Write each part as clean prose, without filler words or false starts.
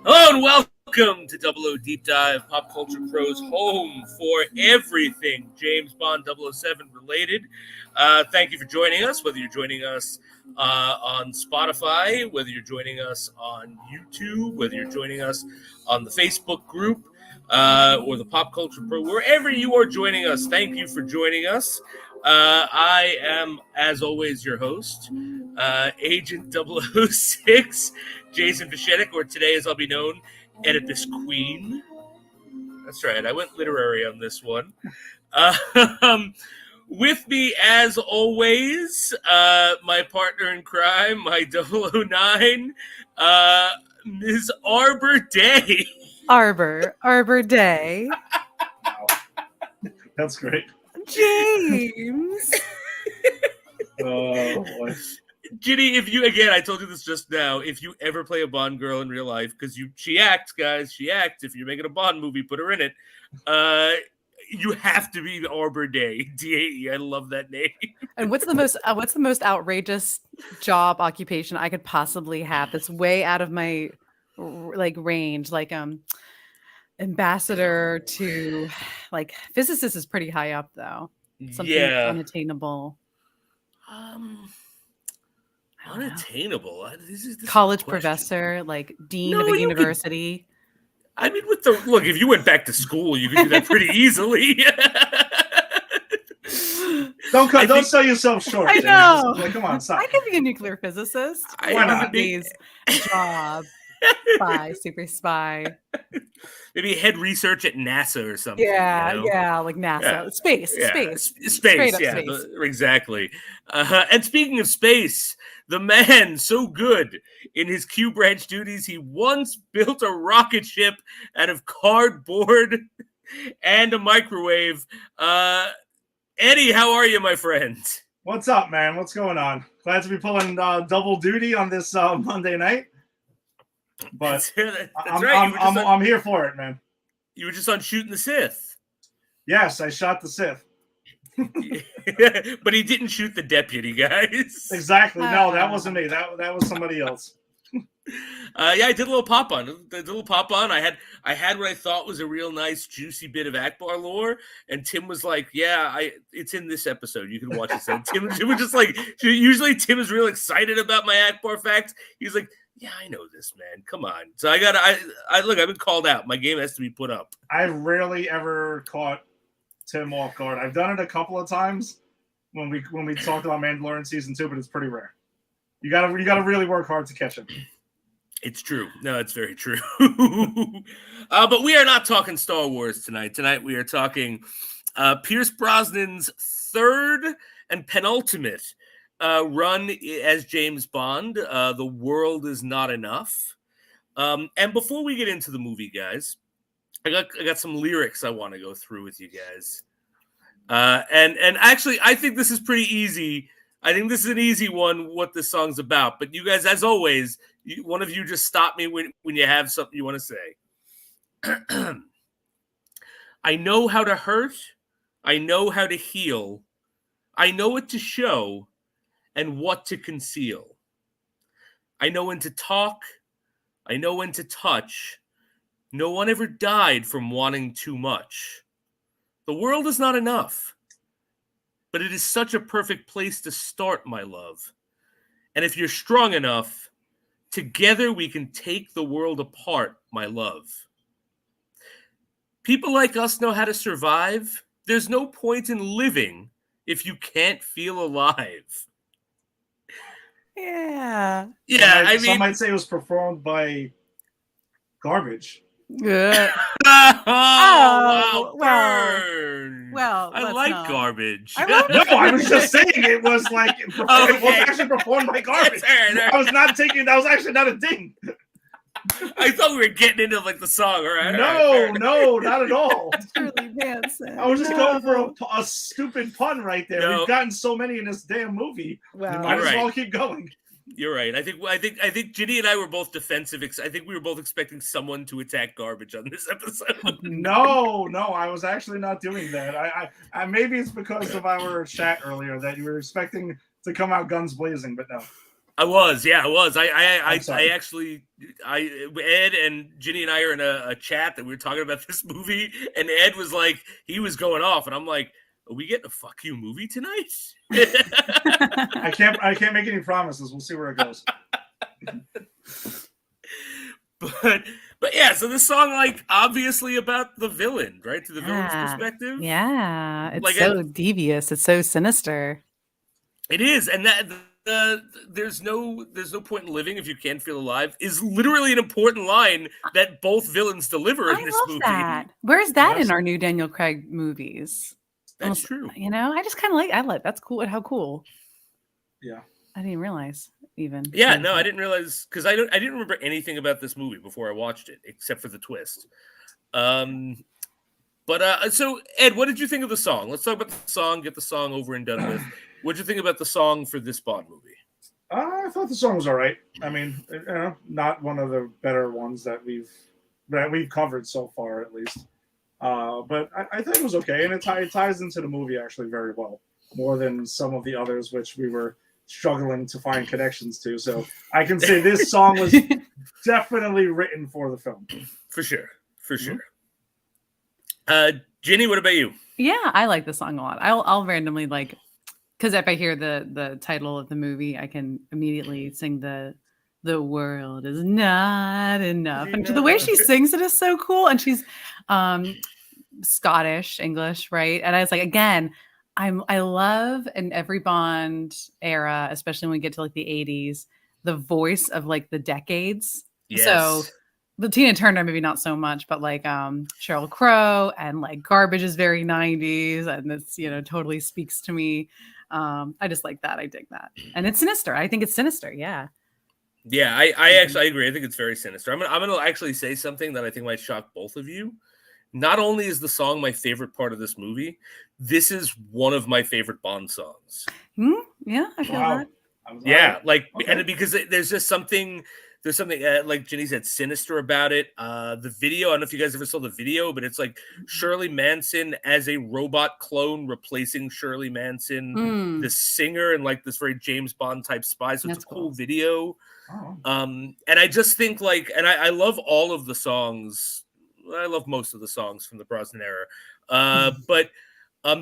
Hello and welcome to Double O Deep Dive, Pop Culture Pro's home for everything James Bond 007 related. Thank you for joining us, whether you're joining us on Spotify, whether you're joining us on YouTube, whether you're joining us on the Facebook group or the Pop Culture Pro, wherever you are joining us, thank you for joining us. I am, as always, your host, Agent 006, Jason Fischetic, or today as I'll be known, Oedipus Queen. That's right, I went literary on this one. With me, as always, my partner in crime, my 009, Ms. Arbor Day. Arbor Day. Wow. That's great. James. Oh, boy. Ginny, I told you this just now, if you ever play a Bond girl in real life, because she acts, guys, she acts. If you're making a Bond movie, put her in it. You have to be Arbor Day, D-A-E. I love that name. And what's the most outrageous job occupation I could possibly have that's way out of my range? Ambassador to physicist is pretty high up though. Something unattainable. Unattainable. This College professor, dean of a university. I mean, if you went back to school, you could do that pretty easily. Don't sell yourself short. I know. Come on, stop. I could be a nuclear physicist. Why not? Job. Super spy. Maybe head research at NASA or something. Yeah, like NASA. Yeah. Space. Exactly. And speaking of space, the man so good in his Q branch duties, he once built a rocket ship out of cardboard and a microwave. Eddie, how are you, my friend? What's up, man? What's going on? Glad to be pulling double duty on this Monday night. But that's I'm here for it, man. You were just on Shooting the Sith. Yes, I shot the Sith. But he didn't shoot the deputy, guys. Exactly. No, that wasn't me. That was somebody else. I did a little pop on. I had what I thought was a real nice, juicy bit of Akbar lore, and Tim was like, "Yeah, it's in this episode. You can watch it." So Tim was just like, usually Tim is real excited about my Akbar facts. He's like, "Yeah, I know this, man. Come on." So I've been called out. My game has to be put up. I rarely ever caught Tim off guard. I've done it a couple of times when we talked about Mandalorian season 2, but it's pretty rare. You gotta really work hard to catch him. It's true. No, it's very true. But we are not talking Star Wars tonight. Tonight we are talking Pierce Brosnan's third and penultimate run as James Bond. The World Is Not Enough. And before we get into the movie, guys, I got some lyrics I want to go through with you guys. And actually, I think this is pretty easy. I think this is an easy one, what this song's about. But you guys, as always, one of you just stop me when you have something you want to say. I know how to hurt. I know how to heal. I know what to show and what to conceal. I know when to talk. I know when to touch. No one ever died from wanting too much. The world is not enough, but it is such a perfect place to start, my love. And if you're strong enough, together we can take the world apart, my love. People like us know how to survive. There's no point in living if you can't feel alive. Yeah. Yeah, Some might say it was performed by Garbage. Good. Wow, burn. Well, I like Garbage. I was just saying it was like it was actually performed by Garbage. I was not taking that was actually not a ding. I thought we were getting into the song, right? No, not at all. Really dancing. I was just going for a stupid pun right there. No. We've gotten so many in this damn movie. Well, might as well keep going. You're right. I think Ginny and I were both defensive. I think we were both expecting someone to attack garbage on this episode. No, I was actually not doing that. I maybe it's because of our chat earlier that you were expecting to come out guns blazing, but no. I was. Ed and Ginny and I are in a chat that we were talking about this movie, and Ed was like, he was going off, and I'm like, are we getting a fuck you movie tonight? I can't make any promises. We'll see where it goes. But yeah, so this song, like, obviously about the villain, right? To the villain's perspective. Yeah. It's like, so devious. It's so sinister. It is, and that there's no point in living if you can't feel alive is literally an important line that both villains deliver in this movie. That. Where's that in our new Daniel Craig movies? That's true. You know, I just kind of like that's cool. How cool. Yeah. I didn't realize even. Yeah, no, I didn't realize because I didn't remember anything about this movie before I watched it, except for the twist. So Ed, what did you think of the song? Let's talk about the song, get the song over and done with. What did you think about the song for this Bond movie? I thought the song was all right. I mean, not one of the better ones that we've covered so far, at least. But I thought it was okay, and it ties into the movie actually very well, more than some of the others, which we were struggling to find connections to. So I can say this song was definitely written for the film. For sure. Ginny, what about you? Yeah, I like the song a lot. I'll randomly like, because if I hear the title of the movie, I can immediately sing the world is not enough. And the way she sings it is so cool. And she's Scottish, English, right? And I was like, again, I love in every Bond era, especially when we get to like the 80s, the voice of like the decades. Yes. So the Tina Turner, maybe not so much, but like Sheryl Crow and like Garbage is very 90s, and it's, you know, totally speaks to me. I just like that. I dig that. And it's sinister. I think it's sinister. Yeah. Yeah, I actually agree. I think it's very sinister. I'm gonna actually say something that I think might shock both of you. Not only is the song my favorite part of this movie, this is one of my favorite Bond songs. Yeah, I feel that. Yeah, like, okay. And because there's just something. There's something like Ginny said, sinister about it. The video, I don't know if you guys ever saw the video, but it's like Shirley Manson as a robot clone replacing Shirley Manson, the singer, and like this very James Bond type spy. So it's a cool video. Oh. And I just think like, and I love all of the songs. I love most of the songs from the Brosnan era. But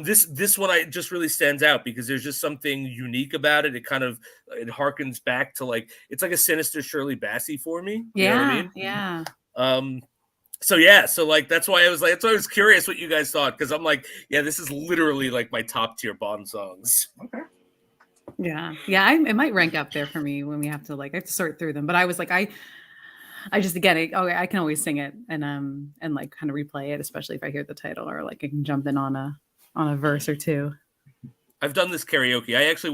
this one just really stands out because there's just something unique about it. It harkens back to like, it's like a sinister Shirley Bassey for me. You know what I mean? Yeah. So like that's why I was curious what you guys thought, because I'm like, yeah, this is literally like my top tier Bond songs. Okay. Yeah. It might rank up there for me when we have to like, I have to sort through them. But I was like, I just, again, I can always sing it and like kind of replay it, especially if I hear the title, or like I can jump in on a verse or two. I've done this karaoke. I actually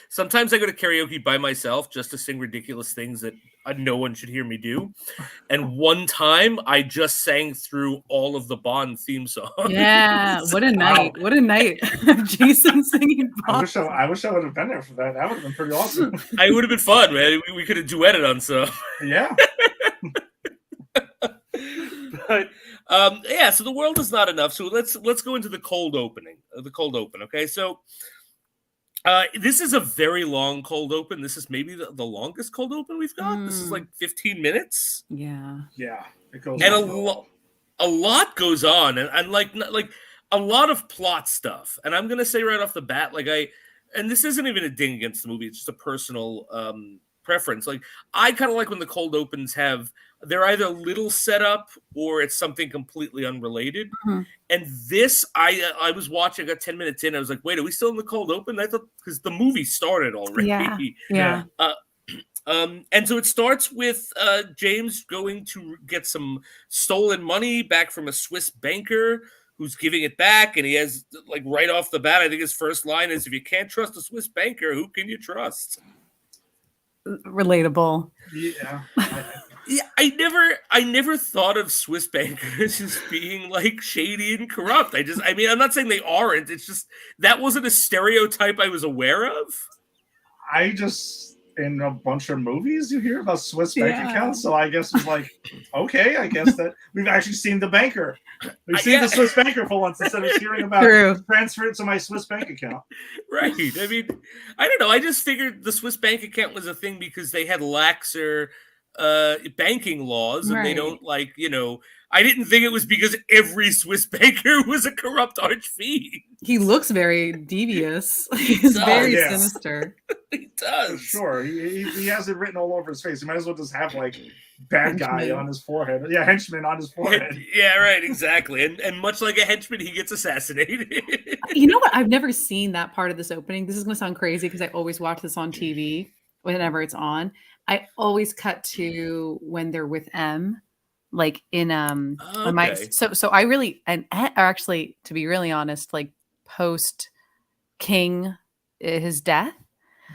sometimes I go to karaoke by myself just to sing ridiculous things that no one should hear me do. And one time I just sang through all of the Bond theme songs. Yeah. What a night. Wow. What a night of Jason singing Bond. I wish I would have been there for that. That would have been pretty awesome. It would have been fun, man. We could have duetted on some. Yeah. But so the world is not enough. So let's go into the cold open. Okay, so this is a very long cold open. This is maybe the longest cold open we've got. This is like 15 minutes. Yeah. It goes and a lot goes on, and like a lot of plot stuff. And I'm gonna say right off the bat, and this isn't even a ding against the movie. It's just a personal preference. Like, I kind of like when the cold opens they're either little setup or it's something completely unrelated. Mm-hmm. And this, I was watching, I got 10 minutes in, I was like, wait, are we still in the cold open? I thought, because the movie started already. Yeah. And so it starts with James going to get some stolen money back from a Swiss banker who's giving it back. And he has, like, right off the bat, I think his first line is, if you can't trust a Swiss banker, who can you trust? Relatable. Yeah. Yeah, I never thought of Swiss bankers as being like shady and corrupt. I'm not saying they aren't. It's just that wasn't a stereotype I was aware of. I just in a bunch of movies you hear about Swiss bank accounts, so I guess it's like, okay, I guess that we've actually seen the banker. We've seen the Swiss banker for once instead of hearing about transfer it to my Swiss bank account. Right. I mean, I don't know. I just figured the Swiss bank account was a thing because they had laxer banking laws, and they don't like, I didn't think it was because every Swiss banker was a corrupt archfiend. He looks very devious. He's very sinister. He does. For sure. He has it written all over his face. He might as well just have like bad guy on his forehead. Yeah, henchman on his forehead. Yeah, right, exactly. And much like a henchman, he gets assassinated. You know what? I've never seen that part of this opening. This is going to sound crazy because I always watch this on TV whenever it's on. I always cut to when they're with M, like in so I really actually, to be really honest, like post King his death.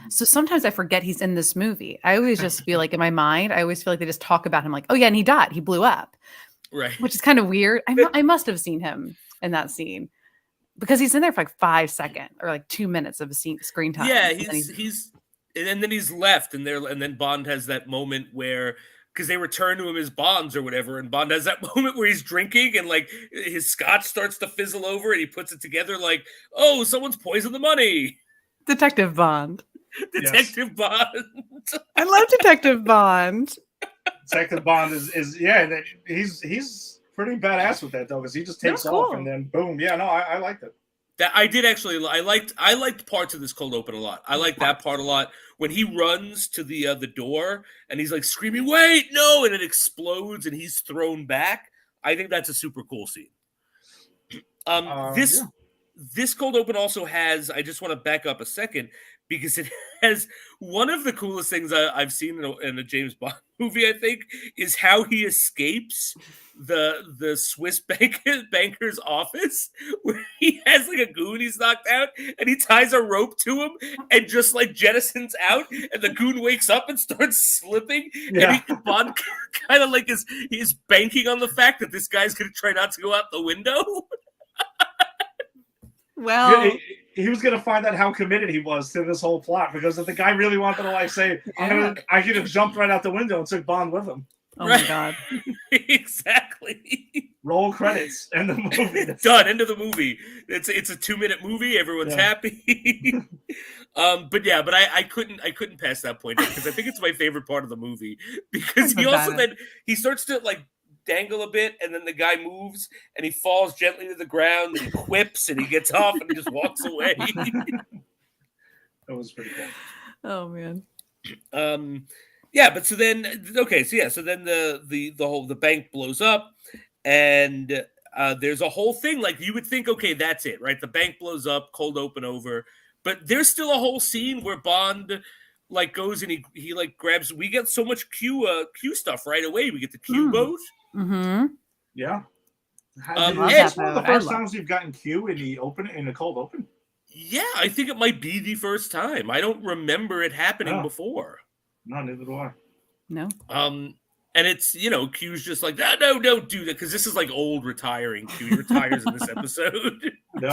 So sometimes I forget he's in this movie. I always just feel like in my mind, I always feel like they just talk about him like, oh yeah, and he died, he blew up, right? Which is kind of weird. I must have seen him in that scene because he's in there for like 5 seconds or like 2 minutes of a screen time. Yeah, and then he's left, and then Bond has that moment where, because they return to him as Bonds or whatever, and Bond has that moment where he's drinking and like his scotch starts to fizzle over, and he puts it together like, oh, someone's poisoned the money. Detective Bond. Detective Bond. I love Detective Bond. Detective Bond is he's pretty badass with that though, because he just takes off and then boom. Yeah, no, I liked it. That I did actually. I liked parts of this cold open a lot. I liked that part a lot when he runs to the door and he's like screaming, "Wait, no!" and it explodes and he's thrown back. I think that's a super cool scene. This cold open also has. I just want to back up a second because it has one of the coolest things I've seen in a James Bond movie. I think is how he escapes the Swiss banker's office, where he has like a goon he's knocked out, and he ties a rope to him and just like jettisons out, and the goon wakes up and starts slipping. Yeah. And Bond kind of like is banking on the fact that this guy's gonna try not to go out the window. Well, yeah, he was going to find out how committed he was to this whole plot, because if the guy really wanted to like say, I could have jumped right out the window and took Bond with him. Oh my God. Exactly. Roll credits and the movie. Done. End of the movie. It's a 2-minute movie. Everyone's happy. But I couldn't pass that point because I think it's my favorite part of the movie, because he starts to like dangle a bit, and then the guy moves and he falls gently to the ground and he quips and he gets off and he just walks away. That was pretty cool. Oh man. But so then the bank blows up, and there's a whole thing like you would think, okay, that's it, right? The bank blows up, cold open over, but there's still a whole scene where Bond like goes and he like grabs. We get so much Q stuff right away. We get the Q boat. Mm-hmm. Yeah. It's one of the first times we've gotten Q in the cold open. Yeah, I think it might be the first time. I don't remember it happening before. No, neither do I. No. And it's, Q's just like, no, don't do that, because this is like old retiring Q. He retires in this episode. Yeah.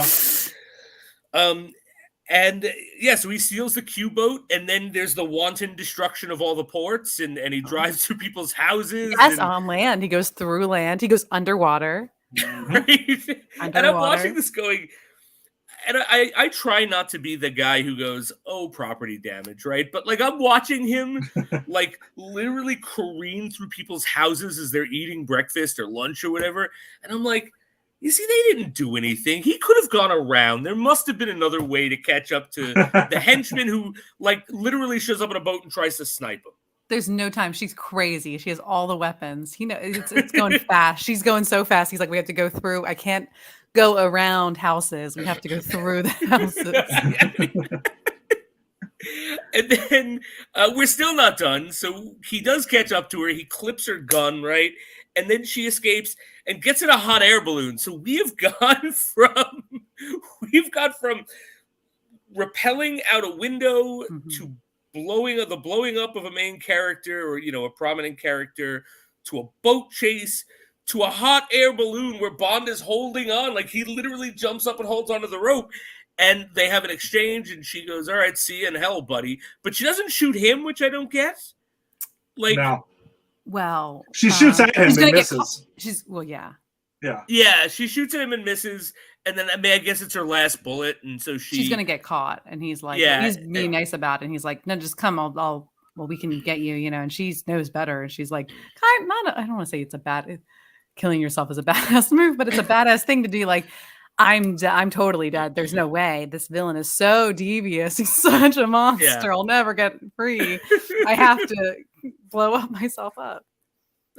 So he steals the Q boat, and then there's the wanton destruction of all the ports, and he drives through people's houses. Yes, on land. He goes through land. He goes underwater. Right? And I'm watching this going, and I try not to be the guy who goes, oh, property damage, right? But like I'm watching him like literally careen through people's houses as they're eating breakfast or lunch or whatever, and I'm like, you see, they didn't do anything. He could have gone around. There must have been another way to catch up to the henchman who, like, literally shows up in a boat and tries to snipe him. There's no time. She's crazy. She has all the weapons. It's going fast. She's going so fast. He's like, we have to go through. I can't go around houses. We have to go through the houses. And then we're still not done. So he does catch up to her. He clips her gun, right? And then she escapes and gets in a hot air balloon. So we've gone from rappelling out a window to blowing up of a main character or a prominent character, to a boat chase, to a hot air balloon where Bond is holding on. Like he literally jumps up and holds onto the rope. and they have an exchange, and she goes, "All right, see you in hell, buddy." But she doesn't shoot him, which I don't get. Like, No, Well, she shoots at him she's and gonna get misses. yeah. yeah, she shoots at him and misses, and then I guess it's her last bullet, and so She's gonna get caught, and he's like, Yeah, he's being nice about it, and he's like, no, just come, well, we can get you, you know, and she knows better, and she's like, I don't want to say it's a bad, killing yourself is a badass move, but it's a badass thing to do. Like, I'm totally dead. There's no way. This villain is so devious. He's such a monster. Yeah. I'll never get free. I have to blow up myself up.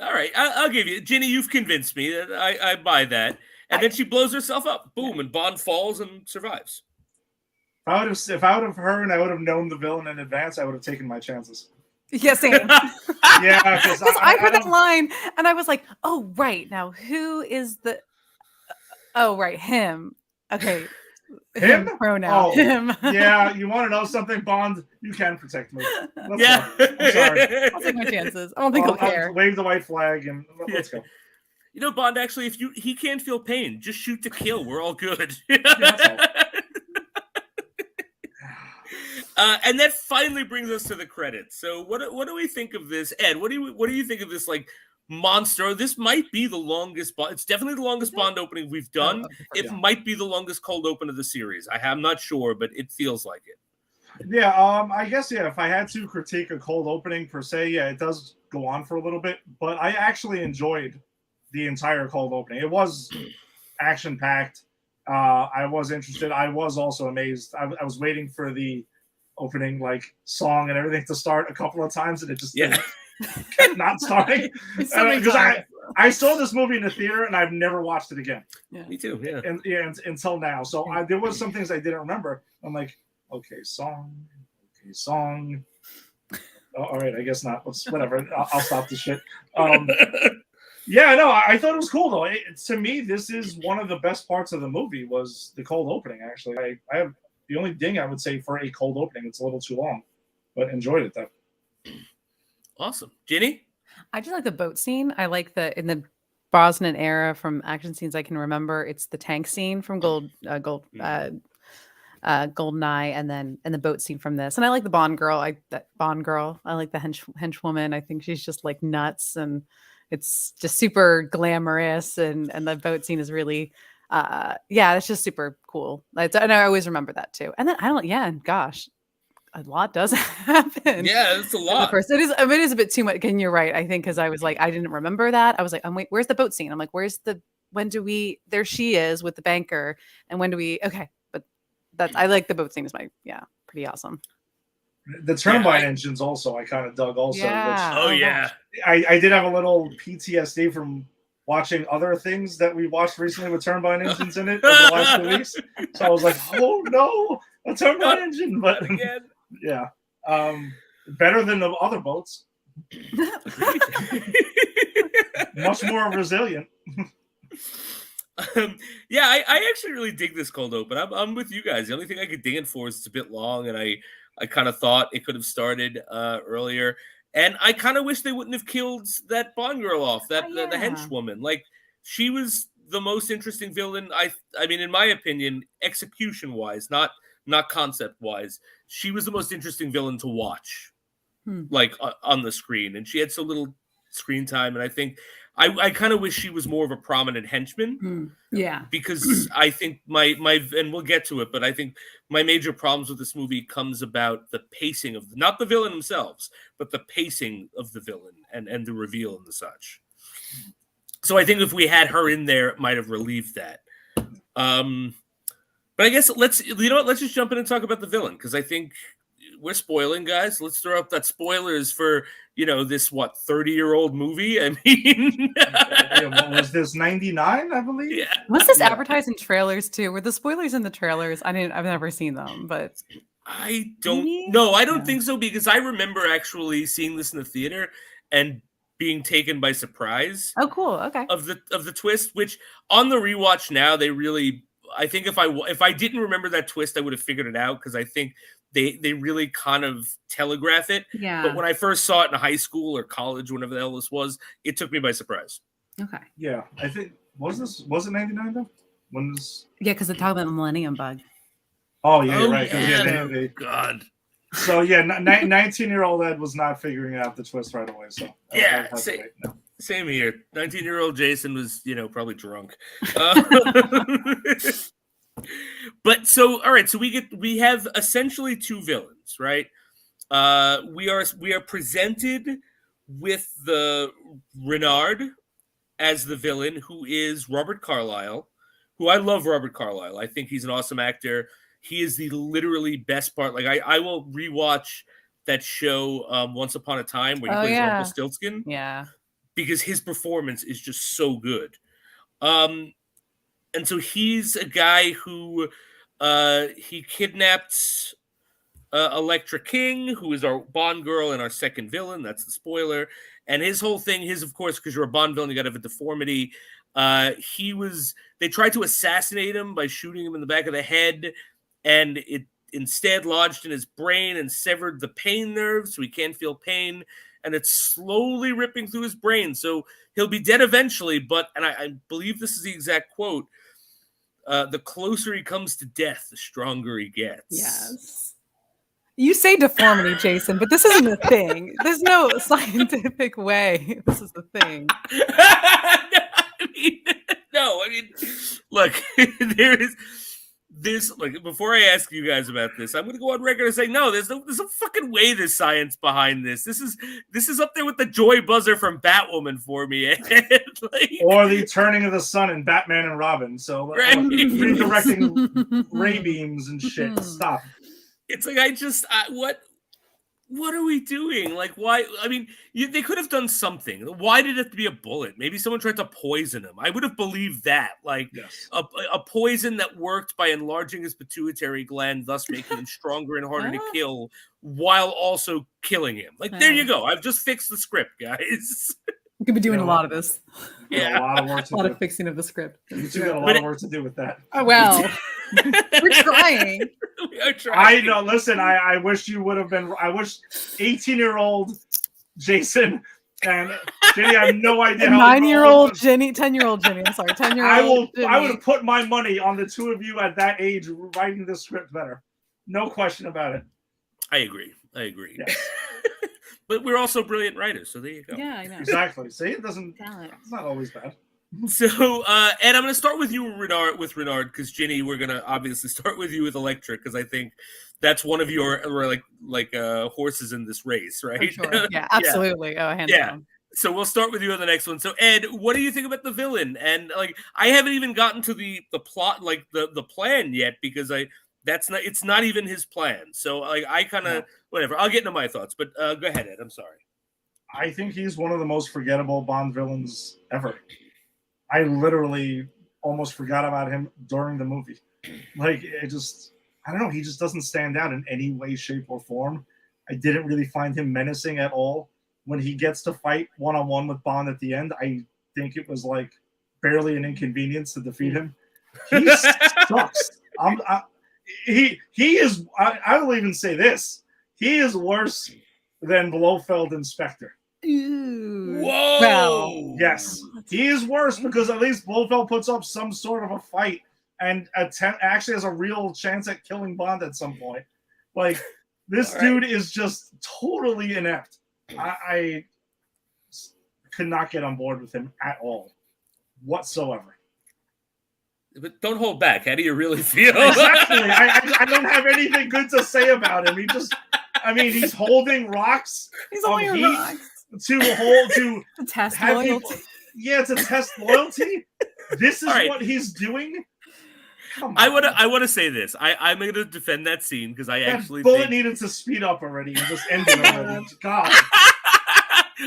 All right, I'll give you, Ginny. You've convinced me. I buy that. And then she blows herself up. Boom, and Bond falls and survives. If I would have her and I would have known the villain in advance, I would have taken my chances. Yeah, same. Yeah, because I heard that line and I was like, oh, right. Now, who is the... Oh, right. Him. Okay. Him? Pronoun. Oh, Him. Yeah, you want to know something, Bond? You can protect me. Let's Yeah. go. I'm sorry. I'll take my chances. I don't think I'll he'll care. wave the white flag and let's go. You know, Bond, actually, he can't feel pain. Just shoot to kill. We're all good. That's all. And that finally brings us to the credits. So what do we think of this? Ed, what do you think of this, like, monster? This might be the longest Bond. It's definitely the longest Bond opening we've done. It might be the longest cold open of the series. I'm not sure, but it feels like it. Yeah, I guess, if I had to critique a cold opening per se, it does go on for a little bit, but I actually enjoyed the entire cold opening. It was action-packed. I was interested. I was also amazed. I was waiting for the opening, like, song and everything to start a couple of times, and it just kept not starting. Because I saw this movie in the theater, and I've never watched it again. Yeah. Me too, yeah. And until now. So there was some things I didn't remember. I'm like, okay, song. Oh, all right, I guess not. Whatever. I'll stop this shit. Yeah, no, I thought it was cool though. To me, this is one of the best parts of the movie was the cold opening. Actually, I have the only ding I would say for a cold opening. It's a little too long, but enjoyed it though. Awesome, Ginny. I just like the boat scene. I like in the Brosnan era from action scenes I can remember. It's the tank scene from GoldenEye, and the boat scene from this. And I like the Bond girl. I like the henchwoman. I think she's just like nuts, and it's just super glamorous. And the boat scene is really, it's just super cool. And I always remember that too. And then gosh, a lot does happen. Yeah, it's a lot. It is a bit too much. And you're right. I think because I was like, I didn't remember that. I was like, wait, where's the boat scene? I'm like, there she is with the banker. And okay. But I like the boat scene is pretty awesome. The turbine engines also I kind of dug also. Yeah. I did have a little PTSD from watching other things that we watched recently with turbine engines in it over the last 2 weeks. So I was like, oh no, a turbine engine. But again. Yeah. Better than the other boats. Much more resilient. I actually really dig this cold open. I'm with you guys. The only thing I could ding it for is it's a bit long, and I kind of thought it could have started earlier. And I kind of wish they wouldn't have killed that Bond girl off, the henchwoman. Like, she was the most interesting villain. I mean, in my opinion, execution-wise, not concept-wise, she was the most interesting villain to watch, like on the screen. And she had so little screen time, and I think I kind of wish she was more of a prominent henchman. Yeah. Because I think my and we'll get to it, but I think my major problems with this movie comes about the pacing of not the villain themselves, but the pacing of the villain and the reveal and the such. So I think if we had her in there, it might have relieved that. But I guess let's just jump in and talk about the villain, because I think we're spoiling, guys. Let's throw up that spoilers for this 30-year-old movie. I mean, what was this 99? I believe. Yeah. Was this advertised in trailers too? Were the spoilers in the trailers? I've never seen them, but I don't know. I don't think so, because I remember actually seeing this in the theater and being taken by surprise. Oh, cool. Okay. Of the twist, which on the rewatch now they really. I think if I didn't remember that twist, I would have figured it out, because I think they really kind of telegraph it. Yeah. But when I first saw it in high school or college, whenever the hell this was, it took me by surprise. Okay. Yeah, I think was it 99 though? When was? Yeah, because they're talking about the Millennium Bug. Oh yeah, Oh, right. 'Cause, yeah. they, God. so yeah, 19-year-old Ed was not figuring out the twist right away. So Yeah, I had to wait. No. same here. 19-year-old Jason was, probably drunk. Uh, but so, all right, so we have essentially two villains, right? We are presented with the Renard as the villain, who is Robert Carlyle, who I love. Robert Carlyle, I think he's an awesome actor. He is the literally best part. Like I will rewatch that show Once Upon a Time where he plays Rumpelstiltskin Yeah. because his performance is just so good. And so he's a guy who he kidnapped Electra King, who is our Bond girl and our second villain. That's the spoiler. And his whole thing, of course, because you're a Bond villain, you got to have a deformity. They tried to assassinate him by shooting him in the back of the head, and it instead lodged in his brain and severed the pain nerve, so he can't feel pain. And it's slowly ripping through his brain. So he'll be dead eventually, and I believe this is the exact quote, the closer he comes to death, the stronger he gets. Yes. You say deformity, Jason, but this isn't a thing. There's no scientific way. This is the thing. I mean, look, there is this. Like, before I ask you guys about this, I'm going to go on record and say, no, there's no fucking way there's science behind this. This is up there with the joy buzzer from Batwoman for me, or the turning of the sun in Batman and Robin. So redirecting ray beams and shit. Stop. It's like what are we doing? Like, why? I mean, they could have done something. Why did it have to be a bullet? Maybe someone tried to poison him. I would have believed that. Like, yes. a poison that worked by enlarging his pituitary gland, thus making him stronger and harder to kill, while also killing him. Like, there you go. I've just fixed the script, guys. You could be doing a lot of this. Yeah, a lot of work. A lot of fixing of the script. You two got a lot of work to do with that. Oh well, we're trying. We are trying. I know. Listen, I wish you would have been. I wish 18-year-old Jason and Jenny. I have no idea. 9-year-old Jenny, 10-year-old Jenny. I'm sorry, 10-year-old. I would have put my money on the two of you at that age writing this script better. No question about it. I agree. Yes. But we're also brilliant writers, so there you go. Yeah, I know. Exactly. See, it's not always bad. So, Ed, I'm going to start with you, Renard, because Ginny, we're going to obviously start with you with Electric, because I think that's one of your horses in this race, right? Sure. Yeah, absolutely. Yeah. Oh, hands down. So we'll start with you on the next one. So, Ed, what do you think about the villain? And I haven't even gotten to the plot, like the plan yet, because it's not even his plan. So I kind of whatever. I'll get into my thoughts, but go ahead, Ed. I'm sorry. I think he's one of the most forgettable Bond villains ever. I literally almost forgot about him during the movie. Like, I don't know. He just doesn't stand out in any way, shape, or form. I didn't really find him menacing at all. When he gets to fight one-on-one with Bond at the end, I think it was like barely an inconvenience to defeat him. He sucks. He is. I will even say this. He is worse than Blofeld Inspector. Ooh. Whoa! Well, yes, he is worse because at least Blofeld puts up some sort of a fight and actually has a real chance at killing Bond at some point. Like, this dude is just totally inept. I could not get on board with him at all, whatsoever. But don't hold back. How do you really feel? Exactly. I don't have anything good to say about him. He's holding rocks. He's holding rocks. To test loyalty. To test loyalty. This is what he's doing. I want to say this. I'm going to defend that scene because I actually bullet needed to speed up already and just end it already. God.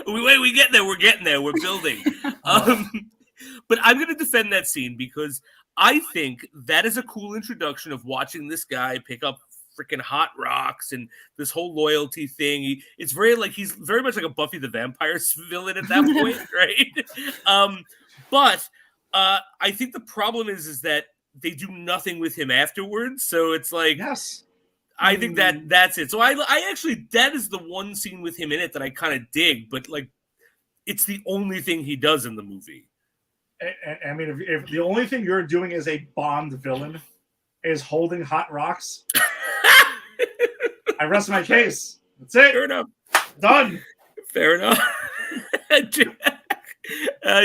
we get there. We're getting there. We're building. But I'm going to defend that scene because I think that is a cool introduction of watching this guy pick up freaking hot rocks and this whole loyalty thing. He's very much like a Buffy the Vampire villain at that point, right? But I think the problem is that they do nothing with him afterwards. So it's like, yes, I think that's it. So I actually, that is the one scene with him in it that I kind of dig, but like, it's the only thing he does in the movie. I mean, if the only thing you're doing is a Bond villain, is holding hot rocks. I rest my case. That's it. Fair enough. Done. Fair enough.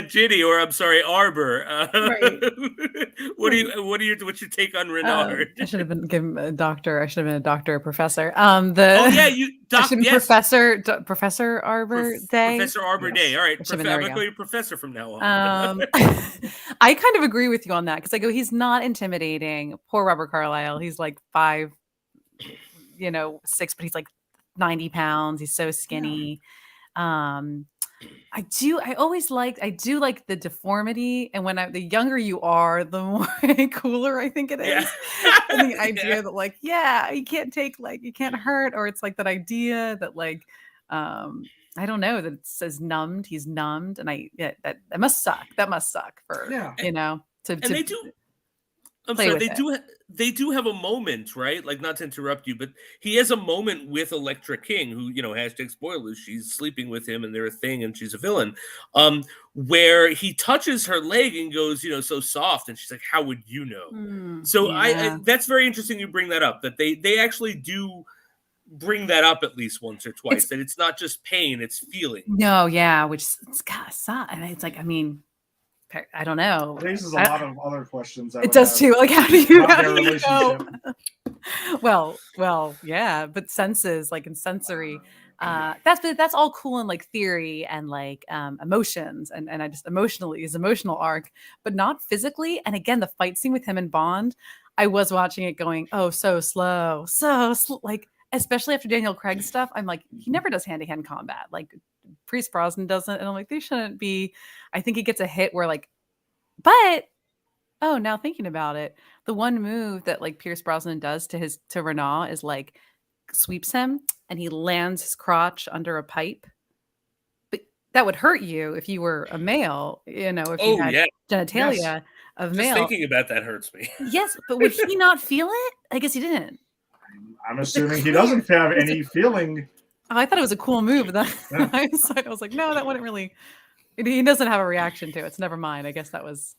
Ginny, or I'm sorry, Arbor. Right. What's your take on Renard? I should have been given a doctor. I should have been a doctor or professor. Oh yeah, Professor Arbor Day. Professor Arbor Day. All right, I'm gonna call you Professor from now on. I kind of agree with you on that because I go, he's not intimidating. Poor Robert Carlyle. He's like 5'6", but he's like 90 pounds. He's so skinny. Yeah. I do like the deformity, and the younger you are, the more cooler I think it is. Yeah. And the idea that you can't hurt, or it's like that idea that I don't know, that it says numbed. He's numbed, and that must suck. That must suck for they do. I'm sorry, they do have a moment, right? Like, not to interrupt you, but he has a moment with Elektra King, who, hashtag spoilers, she's sleeping with him and they're a thing and she's a villain, where he touches her leg and goes, so soft. And she's like, how would you know? I that's very interesting you bring that up, that they actually do bring that up at least once or twice, that it's not just pain, it's feeling. No, yeah, which it's kind of suck. And it's like, I mean, I don't know. It raises a lot of other questions. It does too. Like, how do you know? Well, yeah, but senses, and sensory, that's all cool in theory and emotions and I just his emotional arc, but not physically. And again, the fight scene with him and Bond, I was watching it going, oh, so slow, especially after Daniel Craig stuff. I'm like, he never does hand-to-hand combat. Pierce Brosnan doesn't, and I'm like, they shouldn't be. I think he gets a hit where but now thinking about it, the one move that Pierce Brosnan does to Renaud is sweeps him and he lands his crotch under a pipe. But that would hurt you if you were a male, if you had genitalia of male. Just thinking about that hurts me. Yes, but would he not feel it? I guess he didn't. I'm assuming he doesn't have any feeling. Oh, I thought it was a cool move. I was like, no, that wouldn't really. He doesn't have a reaction to it. It's never mind. I guess that was,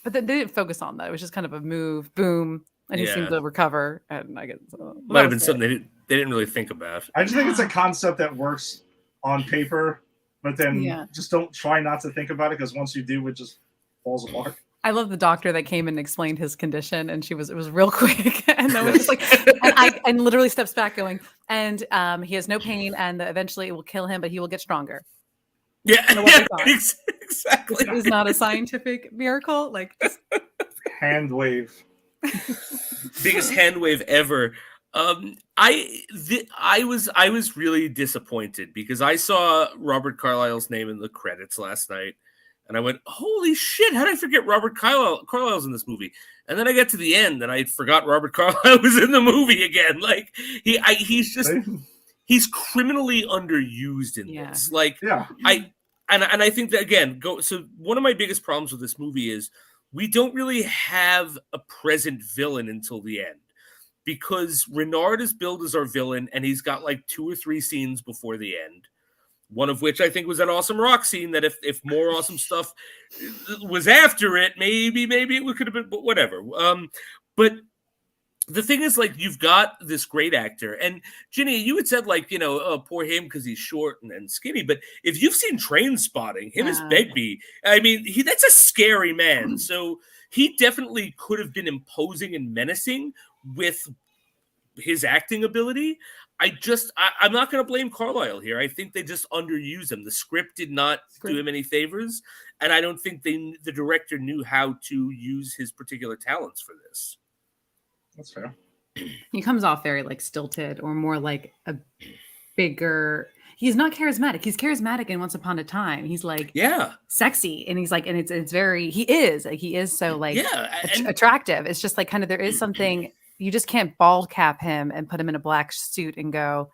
but they didn't focus on that. It was just kind of a move, boom, and he seemed to recover. And I guess might have been something they didn't really think about. I just think it's a concept that works on paper, but then just don't try not to think about it, because once you do, it just falls apart. I love the doctor that came and explained his condition, and it was real quick, and then was just and literally steps back going, and he has no pain, and eventually it will kill him, but he will get stronger. Yeah, exactly. It is not a scientific miracle. Hand wave, biggest hand wave ever. I was really disappointed because I saw Robert Carlyle's name in the credits last night. And I went, holy shit, how did I forget Robert Carlyle's in this movie? And then I get to the end and I forgot Robert Carlyle was in the movie again. He's criminally underused in this. I think that, again, so one of my biggest problems with this movie is we don't really have a present villain until the end. Because Renard is billed as our villain and he's got 2 or 3 scenes before the end. One of which I think was that awesome rock scene that if more awesome stuff was after it, maybe it could have been, but whatever. But the thing is, you've got this great actor. And Ginny, you had said, poor him because he's short and skinny. But if you've seen Train Spotting, him as Begbie, I mean, that's a scary man. So he definitely could have been imposing and menacing with his acting ability. I'm not going to blame Carlyle here. I think they just underused him. The script did not do him any favors, and I don't think the director knew how to use his particular talents for this. That's fair. He comes off very stilted, or more like a bigger. He's not charismatic. He's charismatic in Once Upon a Time. He's sexy, and he's and it's very. He is so attractive. It's just kind of there is something. You just can't bald cap him and put him in a black suit and go,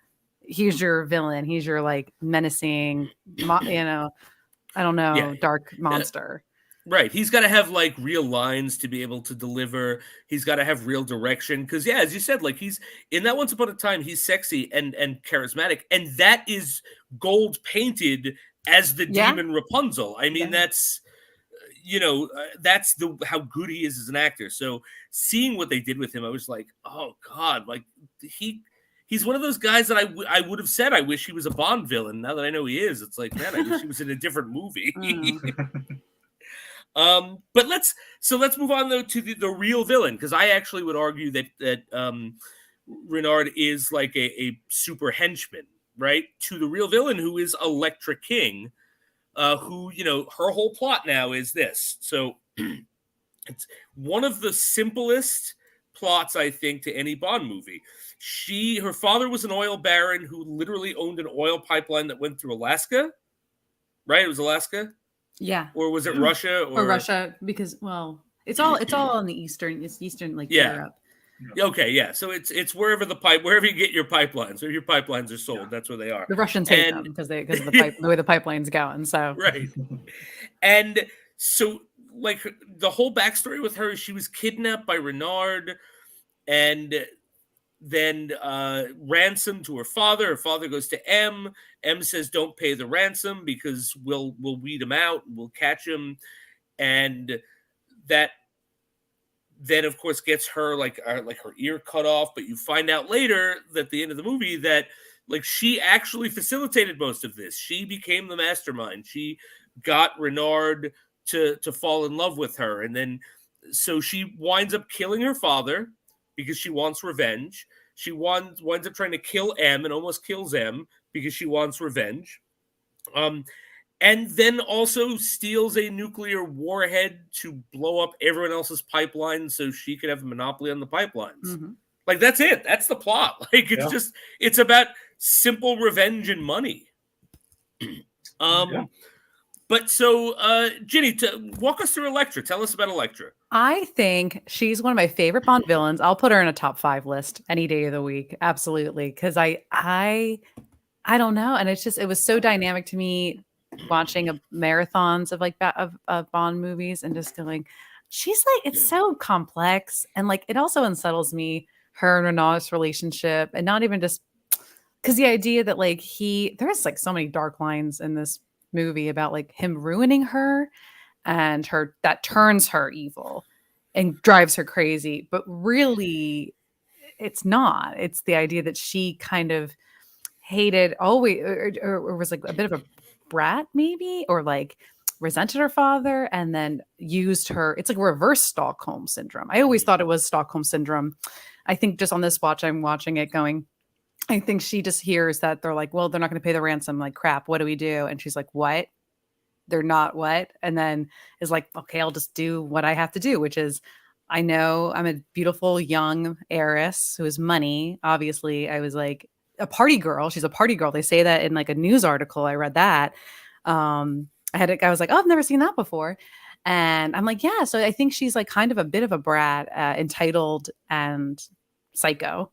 here's your villain. He's your menacing, I don't know, dark monster. Right. He's got to have real lines to be able to deliver. He's got to have real direction. Because, as you said, he's in that Once Upon a Time, he's sexy and charismatic. And that is gold painted as the demon Rapunzel. I mean, that's, that's how good he is as an actor. So seeing what they did with him, I was like, oh God, like he's one of those guys that I would have said I wish he was a Bond villain. Now that I know he is, it's like, man, I wish he was in a different movie. But let's move on though to the real villain, because I actually would argue that Renard is like a super henchman, right, to the real villain, who is Elektra King, who, her whole plot now is this. So it's one of the simplest plots, I think, to any Bond movie. Her father was an oil baron who literally owned an oil pipeline that went through Alaska, right? It was Alaska. Yeah. Or was it Russia? Or Russia, because it's all in the eastern. It's eastern, like Europe. Okay, yeah. So it's wherever you get your pipelines. If your pipelines are sold, that's where they are. The Russians hate them because of the way the pipeline's going. So right. And so, like, the whole backstory with her is she was kidnapped by Renard and then ransomed to her father. Her father goes to M. M says, "Don't pay the ransom because we'll weed him out. We'll catch him." And that then, of course, gets her like her ear cut off. But you find out later that at the end of the movie that like she actually facilitated most of this. She became the mastermind. She got Renard to fall in love with her, and then so she winds up killing her father because she wants revenge. She winds up trying to kill M and almost kills M because she wants revenge. And then also steals a nuclear warhead to blow up everyone else's pipeline so she could have a monopoly on the pipelines. Mm-hmm. Like, that's it. That's the plot. Like, it's about simple revenge and money. But so, Ginny, to walk us through Elektra. Tell us about Elektra. I think she's one of my favorite Bond villains. I'll put her in a top 5 list any day of the week. Absolutely. Because I don't know. And it was so dynamic to me watching marathons of like of Bond movies and just going, she's like, it's so complex. And like, it also unsettles me, her and Renard's relationship, and not even just because the idea that like there's like so many dark lines in this movie about like him ruining her and that turns her evil and drives her crazy. But really, it's not. It's the idea that she kind of hated always or was like a bit of a brat maybe, or like resented her father and then used her. It's like reverse Stockholm syndrome. I always thought it was Stockholm syndrome. I think just on this watch, I'm watching it going, I think she just hears that they're like, well, they're not going to pay the ransom. Like, crap, what do we do? And she's like, what? They're not what? And then is like, okay, I'll just do what I have to do, which is, I know I'm a beautiful young heiress who has money. Obviously, I was like a party girl. She's a party girl. They say that in like a news article. I read that. I was like, oh, I've never seen that before. And I'm like, yeah. So I think she's like kind of a bit of a brat, entitled and psycho.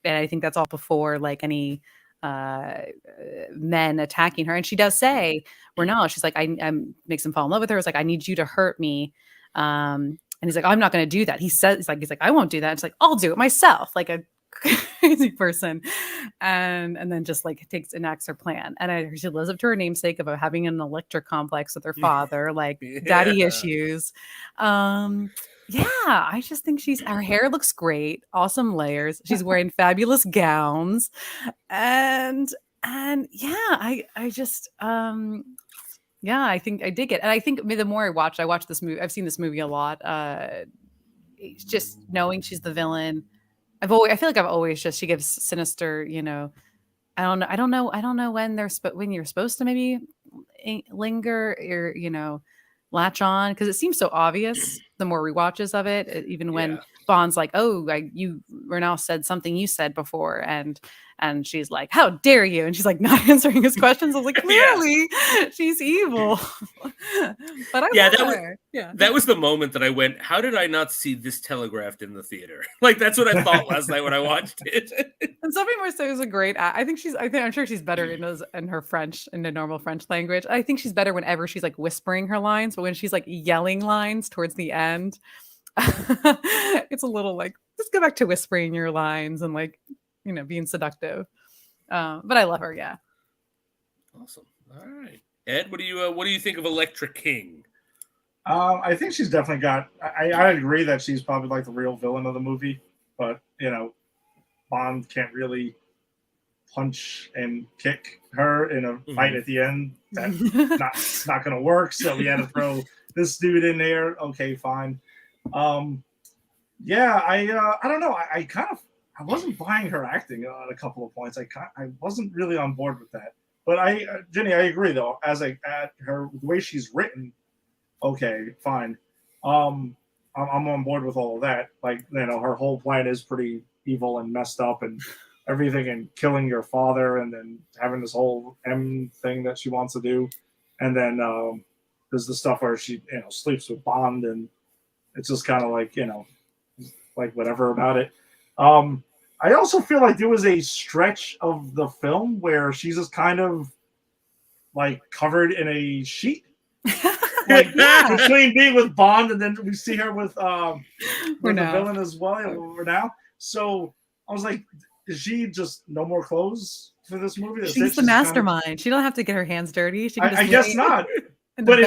And I think that's all before like any men attacking her. And she does say, she's like, I makes him fall in love with her. It's like, I need you to hurt me. And he's like, I'm not going to do that. He's like, I won't do that. It's like, I'll do it myself. Like a crazy person. And then just like enacts her plan. And she lives up to her namesake of having an Elektra complex with her father, like daddy issues. I just think her hair looks great. Awesome layers. She's wearing fabulous gowns. And I just, I think I dig it. And I think the more I watch this movie, I've seen this movie a lot. It's just knowing she's the villain. I feel like I've always she gives sinister, I don't know when you're supposed to maybe linger or, latch on, because it seems so obvious the more rewatches of it, even when Bond's like, oh, you Renal said something you said before, and she's like, how dare you, and she's like not answering his questions. I was like, clearly she's evil. But that was the moment that I went, how did I not see this telegraphed in the theater? Like, that's what I thought last night when I watched it. And Sophie Marceau is a great. I'm sure she's better in her French, in the normal French language. I think she's better whenever she's like whispering her lines, but when she's like yelling lines towards the end, it's a little like, just go back to whispering your lines and like, being seductive. But I love her. Yeah. Awesome. All right, Ed, what do you think of Elektra King? I think she's definitely got. I agree that she's probably like the real villain of the movie, but Bond can't really punch and kick her in a fight at the end. It's not going to work. So we had to throw this dude in there. Okay, fine. Yeah, I don't know. I wasn't buying her acting on a couple of points. I wasn't really on board with that. But Jenny, I agree though. At her the way she's written, okay, fine. I'm on board with all of that. Like, her whole plan is pretty evil and messed up and everything, and killing your father, and then having this whole M thing that she wants to do, and then there's the stuff where she sleeps with Bond, and it's just kind of like like whatever about it. I also feel like there was a stretch of the film where she's just kind of like covered in a sheet. Like between being with Bond and then we see her with the villain as well, now. So I was like, is she just no more clothes for this movie? She's the mastermind. She don't have to get her hands dirty. She can just I guess not. But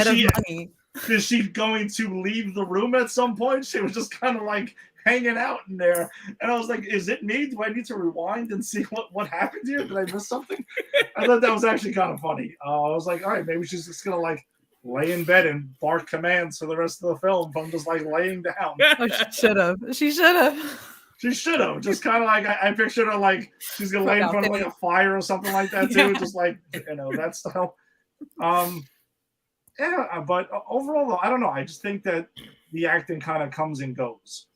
is she going to leave the room at some point? She was just kind of like hanging out in there, and I was like, is it me? Do I need to rewind and see what happened here? Did I miss something? I thought that was actually kind of funny. I was like, all right, maybe she's just gonna like lay in bed and bark commands for the rest of the film from just like laying down. Oh, she should have Just kind of like I pictured her like she's gonna lay in front of like a fire or something like that too. Just like that style. But overall though, I don't know. I just think that the acting kind of comes and goes.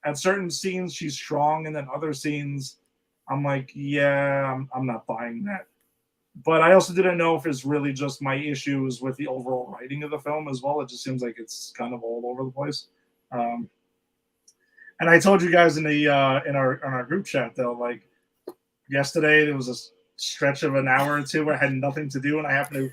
At certain scenes, she's strong, and then other scenes, I'm like, yeah, I'm not buying that. But I also didn't know if it's really just my issues with the overall writing of the film as well. It just seems like it's kind of all over the place. And I told you guys in the in our group chat though, like yesterday there was a stretch of an hour or two where I had nothing to do, and I happened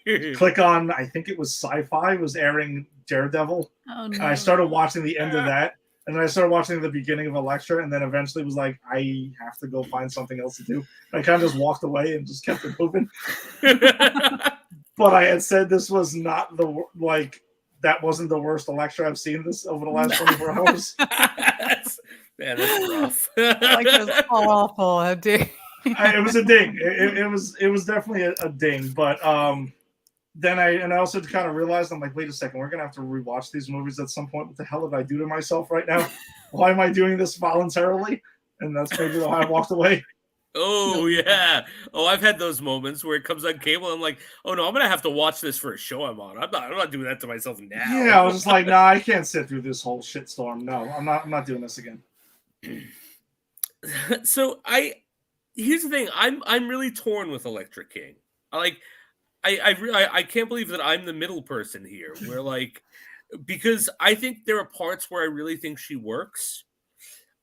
to click on, I think it was Sci-Fi was airing Daredevil. Oh, no. I started watching the end of that. And then I started watching the beginning of Elektra, and then eventually was like, I have to go find something else to do. I kind of just walked away and just kept it moving. But I had said this was not that wasn't the worst Elektra I've seen this over the last 24 hours. That's rough. Like it was awful. It was a ding. It was definitely a ding. But then I also kind of realized, I'm like, wait a second, we're gonna have to rewatch these movies at some point. What the hell did I do to myself right now? Why am I doing this voluntarily? And that's maybe why I walked away. Oh yeah. Oh, I've had those moments where it comes on cable. I'm like, oh no, I'm gonna have to watch this for a show I'm on. I'm not doing that to myself now. Yeah, I was just like, nah, I can't sit through this whole shitstorm. No, I'm not doing this again. So here's the thing. I'm really torn with Elektra King. I can't believe that I'm the middle person here. Where because I think there are parts where I really think she works.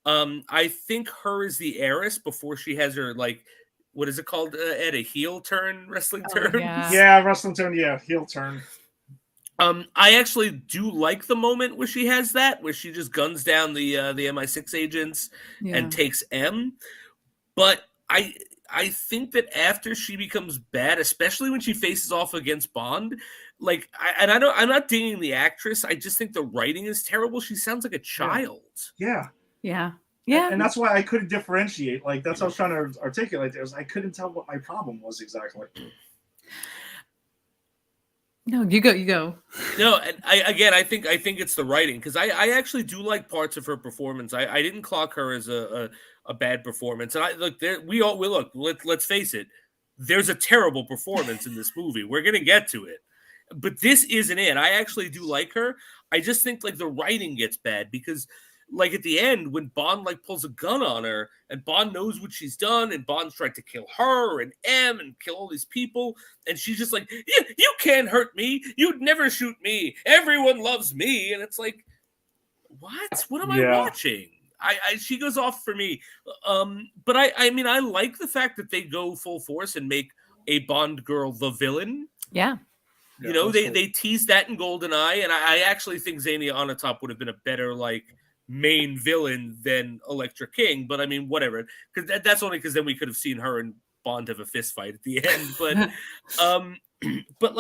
I think her as the heiress before she has her what is it called? At a heel turn, wrestling turn. Yeah, wrestling turn. Yeah, heel turn. I actually do like the moment where she has that, where she just guns down the MI6 agents and takes M. But I think that after she becomes bad, especially when she faces off against Bond, I'm not dinging the actress. I just think the writing is terrible. She sounds like a child. Yeah. And that's why I couldn't differentiate. Like that's what I was trying to articulate. I couldn't tell what my problem was exactly. No, you go. No, and I think it's the writing, because I actually do like parts of her performance. I didn't clock her as a bad performance. And let's face it, there's a terrible performance in this movie. We're gonna get to it, but this isn't it. I actually do like her. I just think the writing gets bad because at the end when Bond pulls a gun on her and Bond knows what she's done and Bond's tried to kill her and M and kill all these people, and she's just like, you can't hurt me, you'd never shoot me, everyone loves me, and it's like, what am I watching? She goes off for me. But I mean I like the fact that they go full force and make a Bond girl the villain. Yeah. They teased that in GoldenEye, and I actually think Xenia Onatopp would have been a better main villain than Elektra King, but I mean whatever, because that's only because then we could have seen her and Bond have a fist fight at the end. But but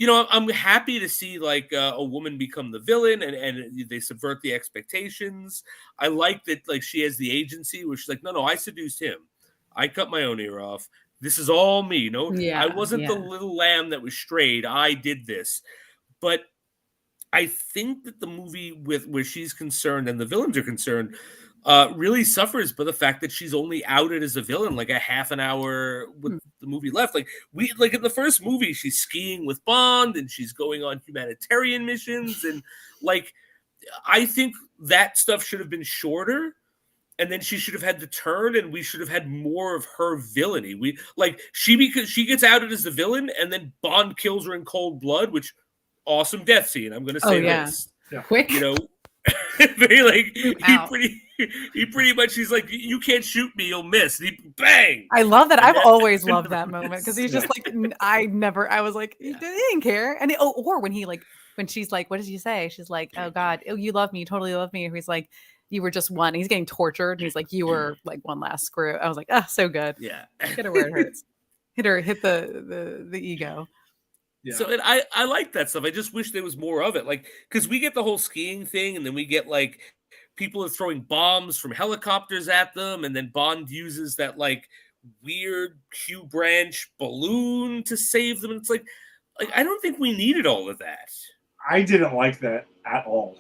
I'm happy to see like a woman become the villain and they subvert the expectations. I like that like she has the agency where she's like, no, I seduced him. I cut my own ear off. This is all me. No, I Yeah, wasn't the little lamb that was strayed. I did this. But I think that the movie with where she's concerned and the villains are concerned really suffers by the fact that she's only outed as a villain like a half an hour with the movie left. Like in the first movie, she's skiing with Bond and she's going on humanitarian missions, and like I think that stuff should have been shorter. And then she should have had the turn, and we should have had more of her villainy. Because she gets outed as the villain, and then Bond kills her in cold blood, which awesome death scene. I'm going to say this. Yeah. Quick. He pretty much, he's like, you can't shoot me, you'll miss. And he bang. I love that. I've always loved that moment because he's just like, I was like, he didn't care. And or when she's like, what did you say? She's like, oh God, you love me, you totally love me. And he's like, you were just one. He's getting tortured. And he's like, you were like one last screw. I was like, oh, so good. Yeah. Hit her where it hurts. Hit the ego. Yeah. So I like that stuff. I just wish there was more of it. Like, because we get the whole skiing thing, and then we get like people are throwing bombs from helicopters at them, and then Bond uses that like weird Q branch balloon to save them. And it's like I don't think we needed all of that. I didn't like that at all.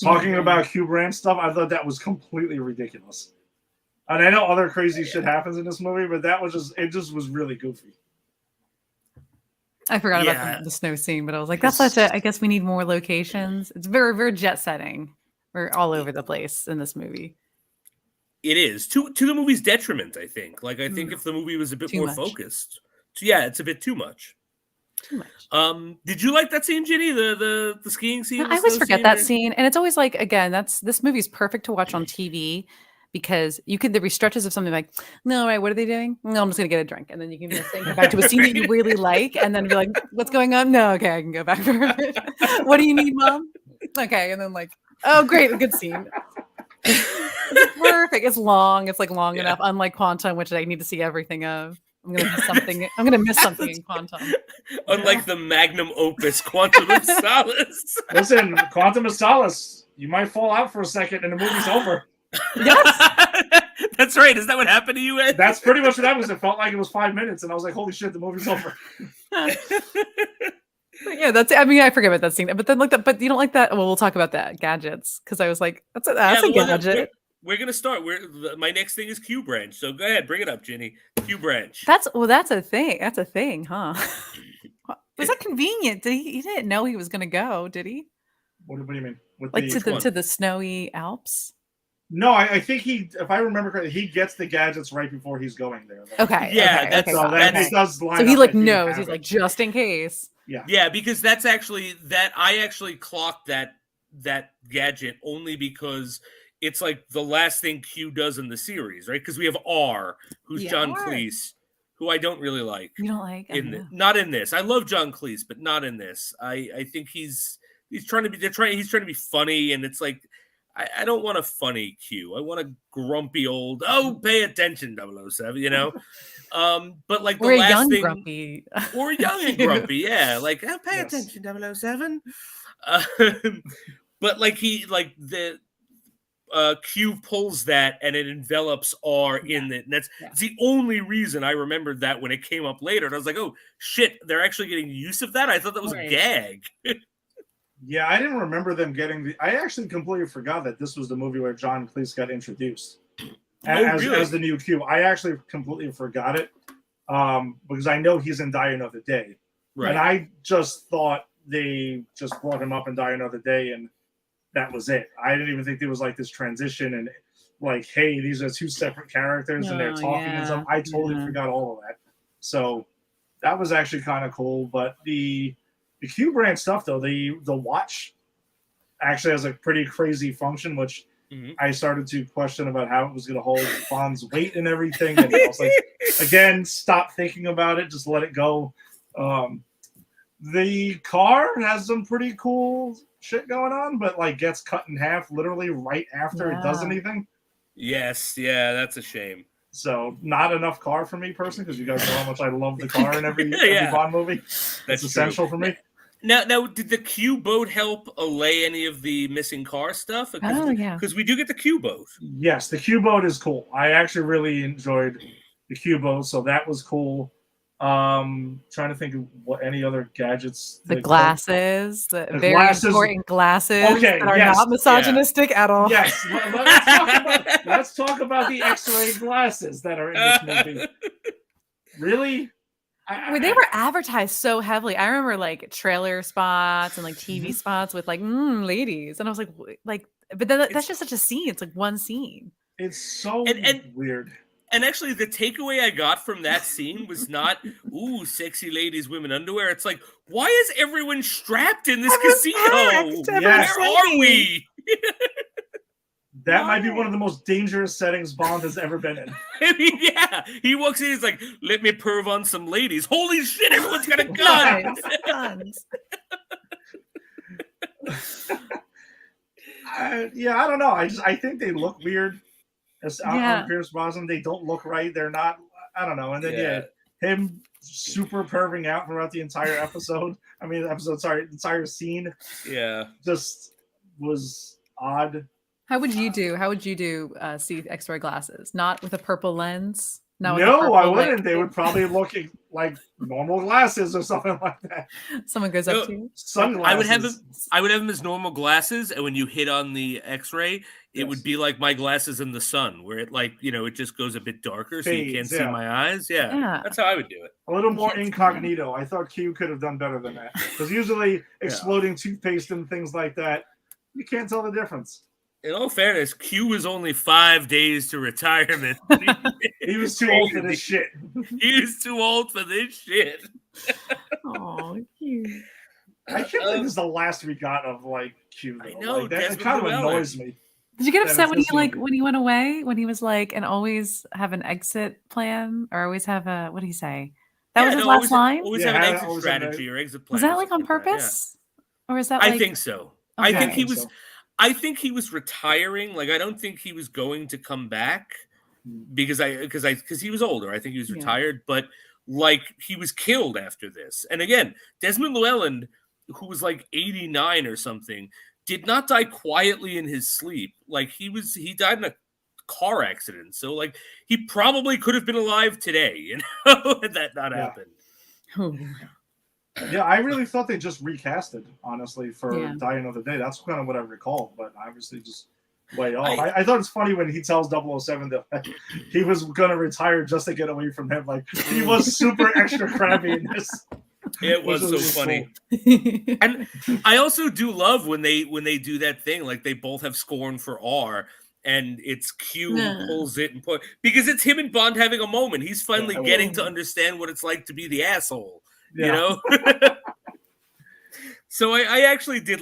Talking about Q branch stuff, I thought that was completely ridiculous. And I know other crazy shit happens in this movie, but that was just was really goofy. I forgot about the snow scene, but I was like, that's such a, I guess we need more locations. It's very, very jet setting. We're all over the place in this movie. It is to the movie's detriment, I think. Like, I think if the movie was a bit more focused. So yeah, it's a bit too much. Too much. Did you like that scene, Ginny? The skiing scene? I always forget that scene. And it's always like, again, this movie's perfect to watch on TV. Because there be stretches of something like, no, right, what are they doing? No, I'm just going to get a drink. And then you can just go back to a scene that you really like and then be like, what's going on? No, okay, I can go back for it. What do you need, Mom? Okay, and then like, oh, great, a good scene. It's perfect. It's long. It's like long enough, unlike Quantum, which I need to see everything of. I'm going to miss something. I'm going to miss something in Quantum. Unlike the magnum opus, Quantum of Solace. Listen, Quantum of Solace, you might fall out for a second and the movie's over. Yes. That's right. Is that what happened to you, Ed? That's pretty much what that was. It felt like it was 5 minutes, and I was like, "Holy shit, the movie's over." Yeah, I mean, I forget about that scene, but then but you don't like that. Well, we'll talk about that gadgets because I was like, that's a gadget. We're gonna start. My next thing is Q branch. So go ahead, bring it up, Ginny. Q branch. That's a thing. That's a thing, huh? Was that convenient? He didn't know he was gonna go, did he? What do you mean? To the snowy Alps? No, I think if I remember correctly, he gets the gadgets right before he's going there. Okay. Yeah, that's it does line so he up knows. He's like, just in case. Yeah, because that's actually I actually clocked that gadget only because it's like the last thing Q does in the series, right? Because we have R, who's John Cleese, who I don't really like. You don't like? Not in this. I love John Cleese, but not in this. I think he's trying to be. He's trying to be funny, and it's like. I don't want a funny Q. I want a grumpy old, pay attention, 007, you know? But like the last thing. Grumpy. Or young and grumpy, yeah. Like, pay attention, 007. But like the Q pulls that and it envelops R in it. And that's the only reason I remembered that when it came up later. And I was like, oh, shit, they're actually getting use of that? I thought that was a gag. Yeah, I didn't remember them getting I actually completely forgot that this was the movie where John Cleese got introduced as the new Q. I actually completely forgot it because I know he's in Die Another Day. Right. And I just thought they just brought him up in Die Another Day and that was it. I didn't even think there was like this transition and like, hey, these are two separate characters and they're talking and stuff. I totally forgot all of that. So that was actually kind of cool. But the Q brand stuff, though, the watch actually has a pretty crazy function, which I started to question about how it was going to hold Bond's weight and everything. And I was like, again, stop thinking about it. Just let it go. The car has some pretty cool shit going on, but like gets cut in half literally right after it does anything. Yes, yeah, that's a shame. So not enough car for me personally, because you guys know how much I love the car in every Yeah. Bond movie. That's It's essential true. for me. Now, did the Q boat help allay any of the missing car stuff? Oh, yeah. Because we do get the Q boat. Yes, the Q boat is cool. I actually really enjoyed the Q boat, so that was cool. Trying to think of what any other gadgets. The glasses, the very glasses. important glasses Okay, that are yes. not misogynistic at all. Yes, let's talk about the X-ray glasses that are in this movie. Really? Well, they were advertised so heavily. I remember like trailer spots and like TV spots with like ladies, and I was like, but that's just such a scene. It's like one scene. It's so weird. And actually, the takeaway I got from that scene was not, ooh, sexy ladies, women underwear. It's like, why is everyone strapped in this casino? Yes. Where are we? That might be one of the most dangerous settings Bond has ever been in. I mean, yeah. He walks in, he's like, let me perv on some ladies. Holy shit, everyone's got a gun. Guns. Yeah, I don't know. I think they look weird. On Pierce Brosnan, they don't look right. They're not. I don't know. And then him super perving out throughout the entire episode. I mean, entire scene. Yeah, just was odd. How would you do see X-ray glasses? Not with a purple lens? No, I wouldn't. They would probably look like normal glasses or something like that. Someone goes up to you. Sunglasses. I would have them as normal glasses, and when you hit on the X-ray, it would be like my glasses in the sun, where it it just goes a bit darker, so you can't see my eyes. Yeah, that's how I would do it. A little more incognito. I thought Q could have done better than that, because usually exploding toothpaste and things like that, you can't tell the difference. In all fairness, Q was only 5 days to retirement. He was too old for this shit. He was too old for this shit. Oh, Q. I can't believe this is the last we got of Q. Though. I know That kind of annoys me. Did you get upset when he went away? When he was and always have an exit plan, or always have a, what did he say? That was his last line. Always have an exit strategy or exit plan. Was that on purpose, or is that? I think so. Okay. I think he was. I think he was retiring. I don't think he was going to come back because he was older. I think he was retired, but he was killed after this. And again, Desmond Llewellyn, who was 89 or something, did not die quietly in his sleep. He died in a car accident. So he probably could have been alive today, had that not happened. Yeah, I really thought they just recasted, honestly, for Die Another Day. That's kind of what I recall, but obviously just way off. I thought it's funny when he tells 007 that he was going to retire just to get away from him. He was super extra crabby in this. It was so funny. Cool. And I also do love when they do that thing, they both have scorn for R, and it's Q who pulls it because it's him and Bond having a moment. He's finally getting to understand what it's like to be the asshole. You know? So I actually did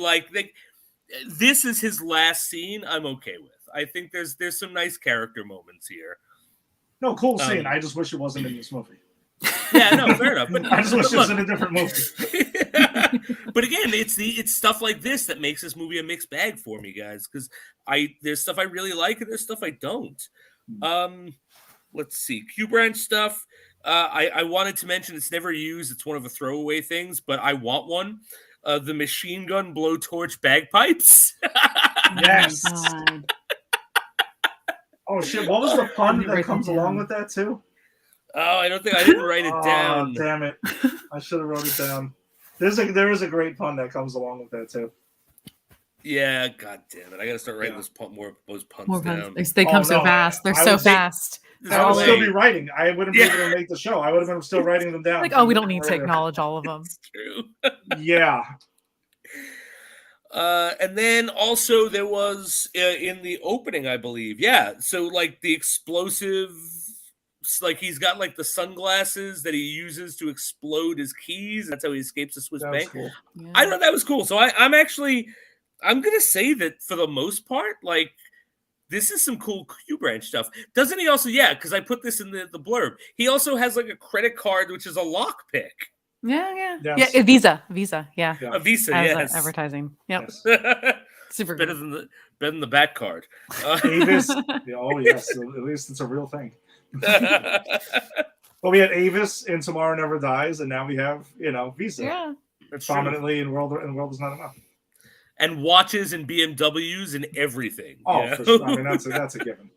this is his last scene. I'm okay with. I think there's some nice character moments here. No, cool scene. I just wish it wasn't in this movie. Yeah, no, fair enough. But I just wish it was in a different movie. But again, it's stuff like this that makes this movie a mixed bag for me, guys. Because there's stuff I really like and there's stuff I don't. Let's see, Q branch stuff. I wanted to mention it's never used. It's one of the throwaway things, but I want one. The machine gun blowtorch bagpipes. Yes. Oh shit! What was the pun that comes along with that too? Oh, I didn't write it down. Damn it! I should have wrote it down. There is a great pun that comes along with that too. Yeah, god damn it! I gotta start writing those puns down. They come so fast. They're so fast. I would still be writing. I wouldn't be able to make the show. I would have been still writing them down. We don't need to acknowledge all of them. It's true. Yeah. And then also there was in the opening, I believe. Yeah. So the explosive, he's got the sunglasses that he uses to explode his keys. That's how he escapes the Swiss bank. Cool. Yeah. I thought that was cool. So I'm going to say that for the most part, this is some cool Q branch stuff. Doesn't he also? Yeah, because I put this in the blurb. He also has a credit card, which is a lockpick. Yeah. Yes. Yeah, Visa. Yeah. A Visa, As yes. Advertising. Yep. Yes. Super better good. than the back card. Avis. Oh yes, at least it's a real thing. Well, we had Avis in Tomorrow Never Dies, and now we have Visa Yeah. That's true. prominently in World Is Not Enough. And watches and BMWs and everything. Oh, for sure. I mean, that's a given.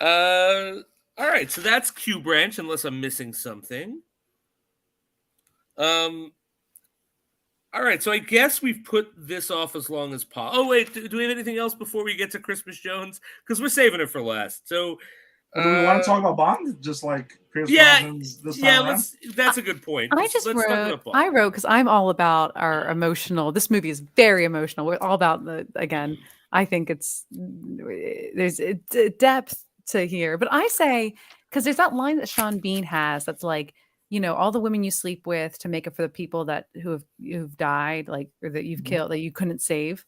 All right, so that's Q Branch, unless I'm missing something. All right, so I guess we've put this off as long as possible. Oh wait, do we have anything else before we get to Christmas Jones? Because we're saving it for last. So, do we want to talk about Bond? Just like Pierce Brosnan's this time around? That's a good point. Let's talk about Bond. I wrote because I'm all about our emotional. This movie is very emotional. We're all about I think there's a depth to here, but I say because there's that line that Sean Bean has that's like, all the women you sleep with to make up for the people who've died, like, or that you've killed, that you couldn't save.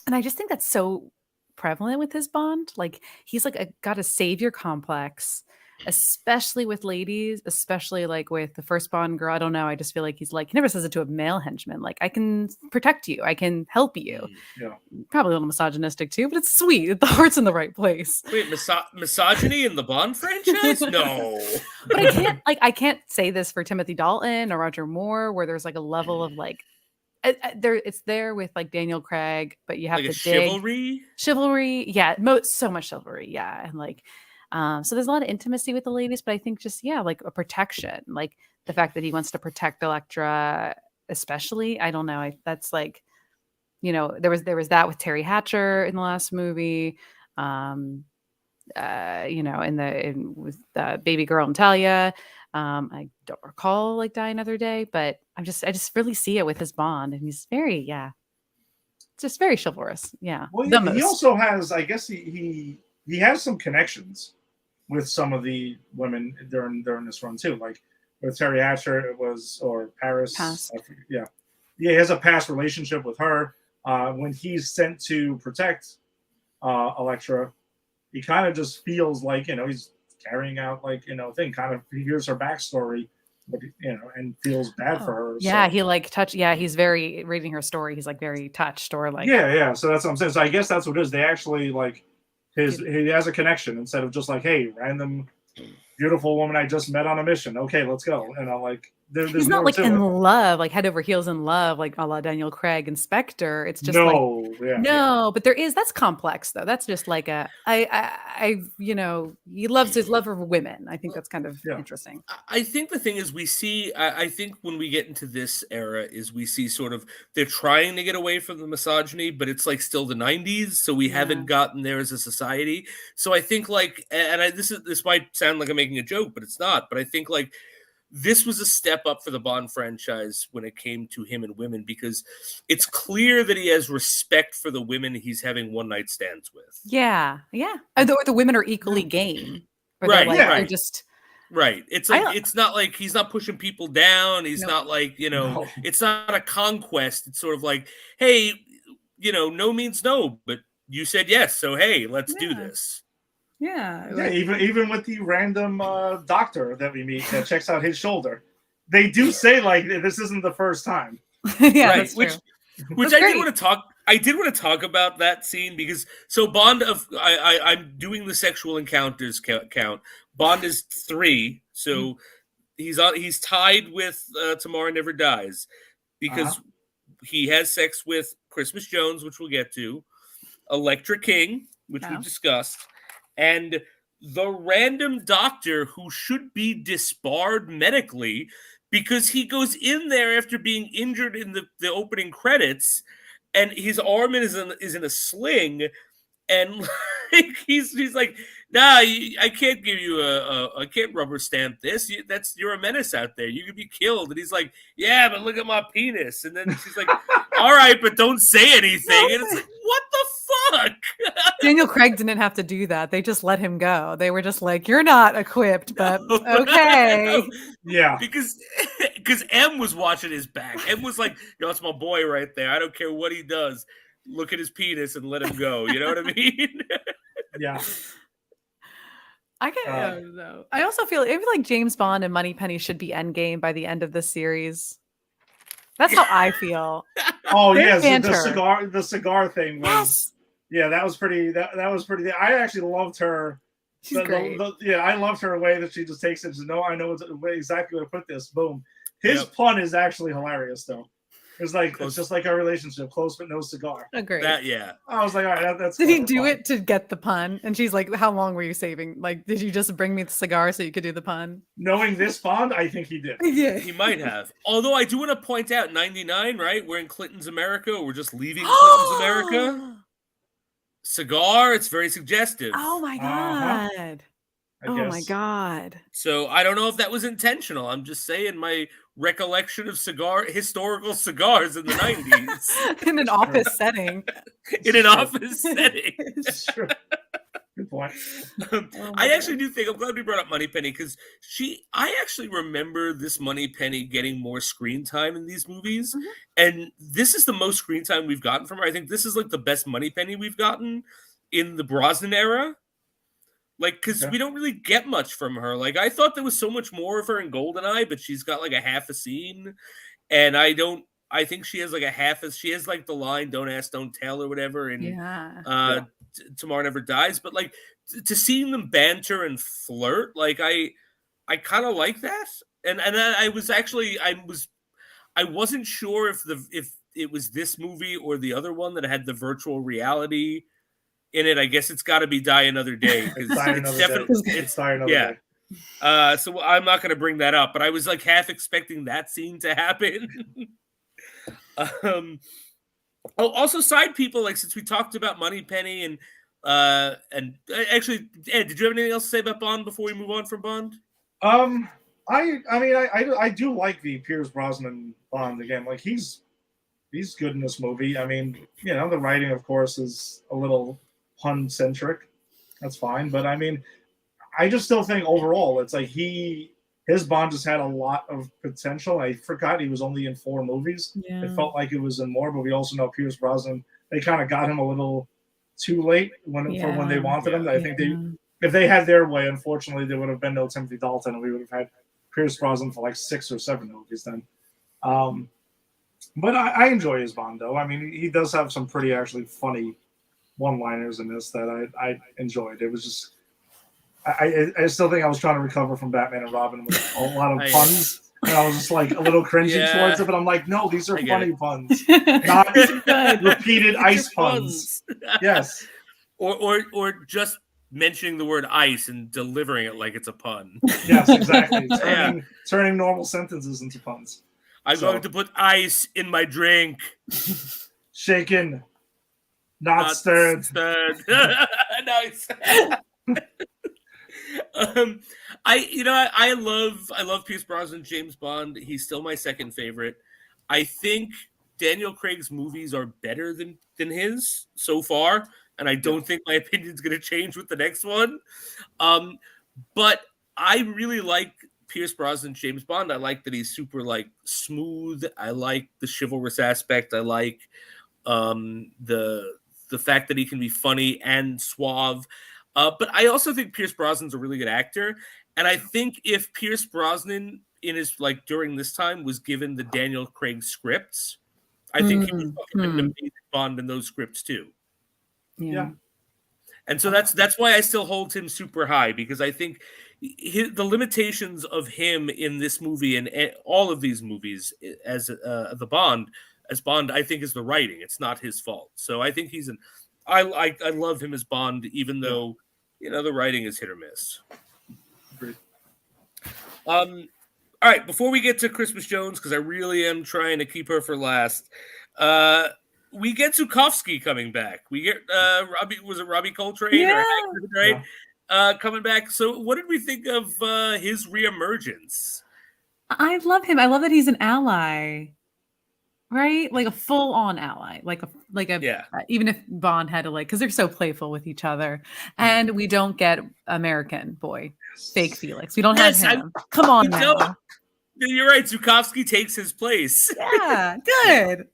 And I just think that's so prevalent with his Bond. Like, he's like got a savior complex, especially with ladies, especially like with the first Bond girl. I don't know. I just feel like he never says it to a male henchman. Like, I can protect you. I can help you. Yeah. Probably a little misogynistic too, but it's sweet. The heart's in the right place. Wait, misogyny in the Bond franchise? No. But I can't say this for Timothy Dalton or Roger Moore, where there's like a level of like, it's there with like Daniel Craig, but you have like to chivalry. Yeah. So much chivalry. Yeah. And like, so there's a lot of intimacy with the ladies, but I think just, like a protection, like the fact that he wants to protect Elektra, especially, I don't know. That's like, there was that with Terry Hatcher in the last movie, with Baby Girl and Talia. I don't recall like Die Another Day, but I just really see it with his Bond, and he's very, just very chivalrous. Yeah. Well, he also has, I guess he has some connections with some of the women during this run too. Like with Terry Hatcher, or Paris. He has a past relationship with her. When he's sent to protect Elektra, he kind of just feels like he's carrying out thing. Kind of he hears her backstory, but and feels bad for her. Yeah, so. He like touched. Yeah, he's very reading her story. He's like very touched, or like yeah. So that's what I'm saying. So I guess that's what it is. They actually like. He has a connection instead of just like, hey, random beautiful woman I just met on a mission. Okay, let's go. And I'm like, he's not like in love, like head over heels in love, like a la Daniel Craig and Spectre. It's just but that's complex though. That's just like he loves his love for women. I think that's kind of interesting. I think the thing is I think when we get into this era is we see sort of they're trying to get away from the misogyny, but it's like still the 90s, so we haven't gotten there as a society. So I think like, this might sound like I'm making a joke, but it's not. But I think like this was a step up for the Bond franchise when it came to him and women, because it's clear that he has respect for the women he's having one night stands with. Yeah. Or the women are equally game. Right. They're just right. It's like it's not like he's not pushing people down. He's not like it's not a conquest. It's sort of like, hey, no means no, but you said yes, so hey, let's do this. Yeah, even with the random doctor that we meet that checks out his shoulder, they do say like this isn't the first time. Yeah, right. Which I did want to talk. I did want to talk about that scene because Bond I'm doing the sexual encounters count. Bond is 3, so he's tied with Tomorrow Never Dies because he has sex with Christmas Jones, which we'll get to, Elektra King, which we've discussed. And the random doctor who should be disbarred medically because he goes in there after being injured in the opening credits, and his arm is in a sling, and like he's like, nah, I can't give you I can't rubber stamp this. You're a menace out there. You could be killed. And he's like, yeah, but look at my penis. And then she's like, all right, but don't say anything. And it's like, what the fuck? Daniel Craig didn't have to do that. They just let him go. They were just like, you're not equipped, but okay. Yeah. Because M was watching his back. M was like, that's my boy right there. I don't care what he does. Look at his penis and let him go. You know what I mean? Yeah. I also feel like James Bond and Moneypenny should be endgame by the end of this series. That's how I feel. Oh yes, the cigar thing was. Yes. Yeah, that was pretty. That was pretty. I actually loved her She's great. Yeah, I loved her way that she just takes it. No, I know exactly where to put this. Boom. His pun is actually hilarious, though. It's just like our relationship, close but no cigar. Agreed. I was like, all right, that's. Did he do it to get the pun? And she's like, how long were you saving? Like, did you just bring me the cigar so you could do the pun? Knowing this Bond, I think he did. Yeah, he might have. Although I do want to point out, 99, right? We're in Clinton's America. We're just leaving Clinton's America. Cigar. It's very suggestive. Oh my god. Oh my god. So I don't know if that was intentional. I'm just saying my recollection of historical cigars in the 90s. In an office setting. In an office setting. It's true. Good point. I actually do think, I'm glad we brought up Moneypenny, because I actually remember this Moneypenny getting more screen time in these movies. Mm-hmm. And this is the most screen time we've gotten from her. I think this is like the best Moneypenny we've gotten in the Brosnan era. Like, because we don't really get much from her. Like, I thought there was so much more of her in GoldenEye, but she's got like a half a scene. And I think she has like she has like the line, don't ask, don't tell, or whatever. And Tomorrow Never Dies. But like, to seeing them banter and flirt, like, I kind of like that. And I wasn't sure if it was this movie or the other one that had the virtual reality in it. I guess it's got to be Die Another Day. It's Die Another Day. So I'm not going to bring that up, but I was like half expecting that scene to happen. Also, side people, like, since we talked about Moneypenny and actually, Ed, did you have anything else to say about Bond before we move on from Bond? I do like the Pierce Brosnan Bond again. Like, he's good in this movie. I mean, the writing, of course, is a little pun-centric. That's fine. But, I mean, I just still think overall, it's like his Bond just had a lot of potential. I forgot he was only in 4 movies. Yeah. It felt like it was in more, but we also know Pierce Brosnan, they kind of got him a little too late for when they wanted him. I think if they had their way, unfortunately, there would have been no Timothy Dalton, and we would have had Pierce Brosnan for like 6 or 7 movies then. But I enjoy his Bond, though. I mean, he does have some pretty actually funny one-liners in this that I enjoyed. It was just, I still think I was trying to recover from Batman and Robin with a lot of puns. And I was just like a little cringy towards it, but I'm like, no, these are funny puns, not repeated ice puns. Yes. Or just mentioning the word ice and delivering it like it's a pun. Yes, exactly. Turning normal sentences into puns. I'm going to put ice in my drink. Shaken, not stirred. Nice. I love Pierce Brosnan, James Bond. He's still my second favorite. I think Daniel Craig's movies are better than his so far, and I don't think my opinion's going to change with the next one. But I really like Pierce Brosnan, James Bond. I like that he's super like smooth. I like the chivalrous aspect. I like the fact that he can be funny and suave. But I also think Pierce Brosnan's a really good actor. And I think if Pierce Brosnan in his during this time was given the Daniel Craig scripts, I think he would fucking been an amazing Bond in those scripts too. Yeah. And so that's why I still hold him super high, because I think the limitations of him in this movie and all of these movies as Bond, I think, is the writing. It's not his fault. So I think I love him as Bond, even though the writing is hit or miss. Agreed. All right, before we get to Christmas Jones, because I really am trying to keep her for last, we get Zukovsky coming back. We get Robbie Coltrane? Yeah. Right? Coming back. So what did we think of his reemergence? I love him. I love that he's an ally. Right? Like a full-on ally. Even if Bond had to because they're so playful with each other. And we don't get American boy, fake Felix. We don't have him. Come on now. You're right. Zukovsky takes his place. Yeah, good.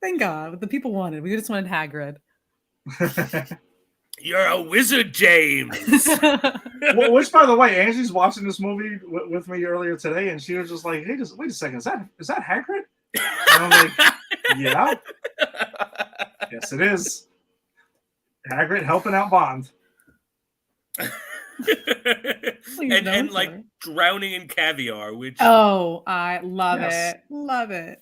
Thank God. The people wanted. We just wanted Hagrid. You're a wizard, James. Which, by the way, Angie's watching this movie with me earlier today, and she was just like, "Hey, just wait a second. Is that Hagrid?" And I'm like, "Yeah, yes, it is. Hagrid helping out Bond." Please and don't like sir. drowning in caviar, which Oh, I love Yes. it. Love it.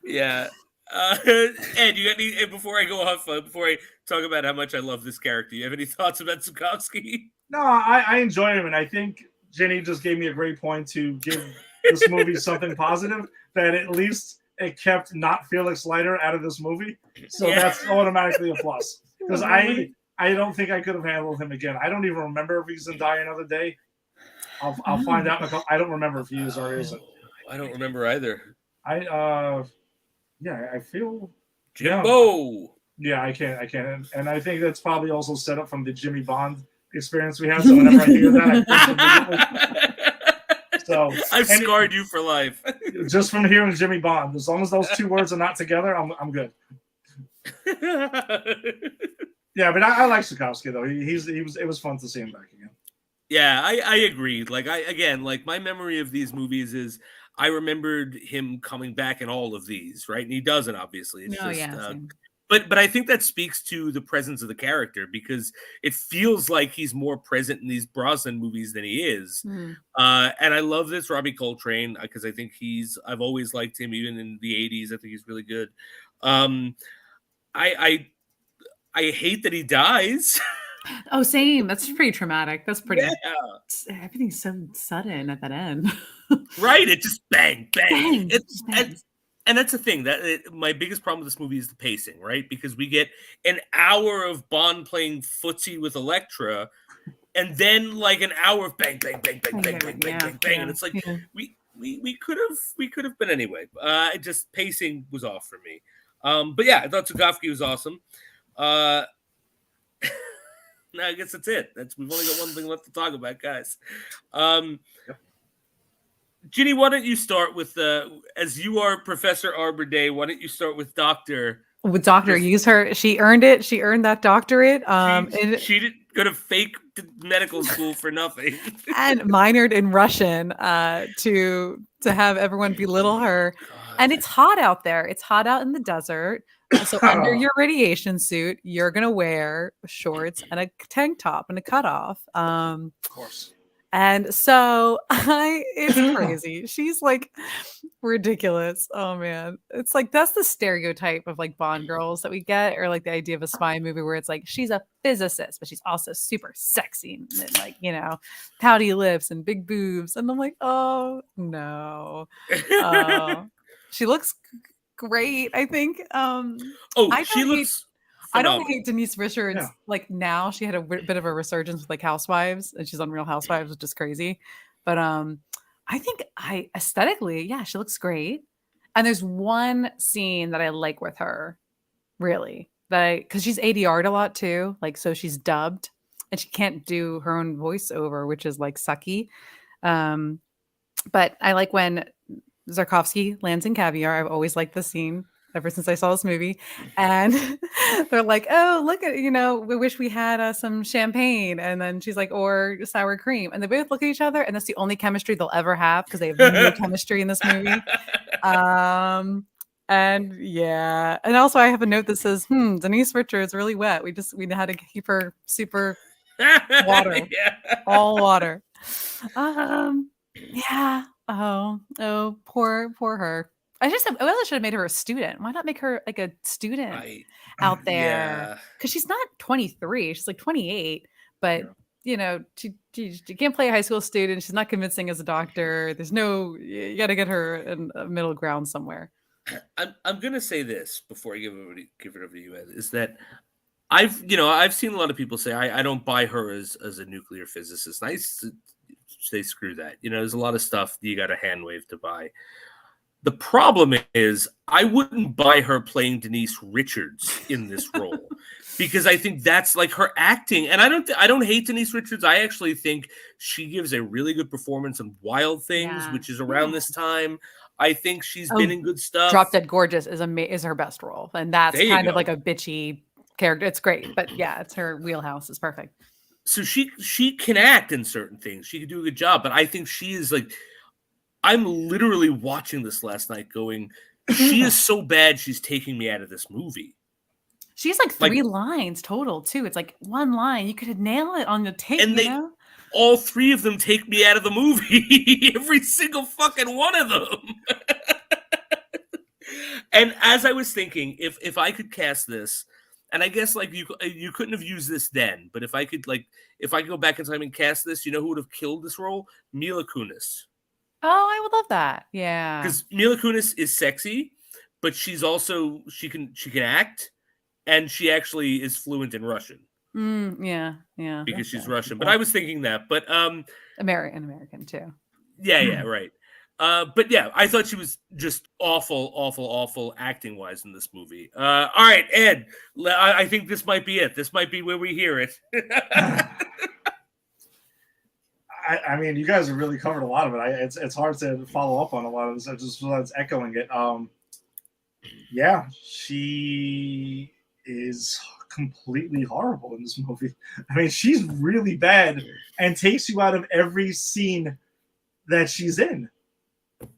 yeah. Ed, you got any before I go off? Before I talk about how much I love this character, you have any thoughts about Zukovsky? No, I enjoy him, and I think Jenny just gave me a great point to give this movie something positive. That at least it kept not Felix Leiter out of this movie, so that's automatically a plus. Because I don't think I could have handled him again. I don't even remember if he's in Die Another Day. I'll find out in a couple. I don't remember if he is or isn't. I don't remember either. Yeah, I feel Jimbo. Yeah, I can't, and I think that's probably also set up from the Jimmy Bond experience we had. So whenever I hear that, I think immediately. So I've scarred you for life. Just from hearing Jimmy Bond, as long as those two words are not together, I'm good. Yeah, but I like Zukovsky though. It was fun to see him back again. Yeah, I agree. Like my memory of these movies is I remembered him coming back in all of these, right? And he doesn't, obviously. It's but I think that speaks to the presence of the character because it feels like he's more present in these Brosnan movies than he is. And I love this Robbie Coltrane because I think I've always liked him even in the 80s. I think he's really good. I hate that he dies. Oh, same. That's pretty traumatic. That's pretty. Yeah. Everything's so sudden at that end. Right. It just bang, bang. Bang. And that's the thing my biggest problem with this movie is the pacing, right? Because we get an hour of Bond playing footsie with Elektra, and then like an hour of bang, bang, bang, bang, bang, bang, bang, bang, bang, and it's like we could have been anyway. Just pacing was off for me. But yeah, I thought Zukovsky was awesome. No, I guess that's it. We've only got one thing left to talk about, guys. Ginny, why don't you start with as you are Professor Arbor Day, why don't you start with Doctor? With Doctor, use her. She earned it. She earned that doctorate. She didn't go to fake medical school for nothing. And minored in Russian to have everyone belittle her. God. And it's hot out there. It's hot out in the desert. So under your radiation suit, you're gonna wear shorts and a tank top and a cutoff. Of course. And so it's crazy. She's like ridiculous. Oh man. It's like that's the stereotype of like Bond girls that we get, or like the idea of a spy movie where it's like she's a physicist, but she's also super sexy and like, pouty lips and big boobs. And I'm like, oh no. She looks great, I think. She looks I don't hate Denise Richards. Yeah. Like now she had a bit of a resurgence with like Housewives, and she's on Real Housewives, which is crazy. But I think aesthetically, she looks great. And there's one scene that I like with her, really, because she's ADR'd a lot too. Like, so she's dubbed, and she can't do her own voiceover, which is like sucky. But I like when Zukovsky lands in caviar. I've always liked this scene ever since I saw this movie. And they're like, oh, look at, we wish we had some champagne. And then she's like, or sour cream. And they both look at each other, and that's the only chemistry they'll ever have because they have no chemistry in this movie. And yeah. And also I have a note that says, Denise Richards really wet. We had to keep her super water. All water. Yeah. Oh, poor her. I really should have made her a student. Why not make her like a student out there? Because she's not 23; she's like 28. But she can't play a high school student. She's not convincing as a doctor. You got to get her in a middle ground somewhere. I'm gonna say this before I give it over to you, Ed, is that I've seen a lot of people say I don't buy her as a nuclear physicist. And I say screw that. There's a lot of stuff you got to hand wave to buy. The problem is I wouldn't buy her playing Denise Richards in this role because I think that's like her acting. And I don't hate Denise Richards. I actually think she gives a really good performance in Wild Things, which is around this time. I think she's been in good stuff. Drop Dead Gorgeous is her best role. And that's kind of like a bitchy character. It's great. But yeah, it's her wheelhouse. It's perfect. So she can act in certain things. She can do a good job. But I think she is like, I'm literally watching this last night going, she is so bad she's taking me out of this movie. She has like 3 lines total too. It's like one line. You could nail it on the tape, and you know? all 3 of them take me out of the movie. Every single fucking one of them. And as I was thinking, if I could cast this, and I guess like you couldn't have used this then, but if I could go back in time and cast this, you know who would have killed this role? Mila Kunis. Oh, I would love that. Yeah. Because Mila Kunis is sexy, but she's also she can act, and she actually is fluent in Russian. Yeah. Because she's Russian. But I was thinking that. But American too. Yeah, right. But yeah, I thought she was just awful acting wise in this movie. All right, Ed, I think this might be it. This might be where we hear it. I mean, you guys have really covered a lot of it. It's hard to follow up on a lot of this. I just feel like it's echoing it. Yeah, she is completely horrible in this movie. I mean, she's really bad and takes you out of every scene that she's in.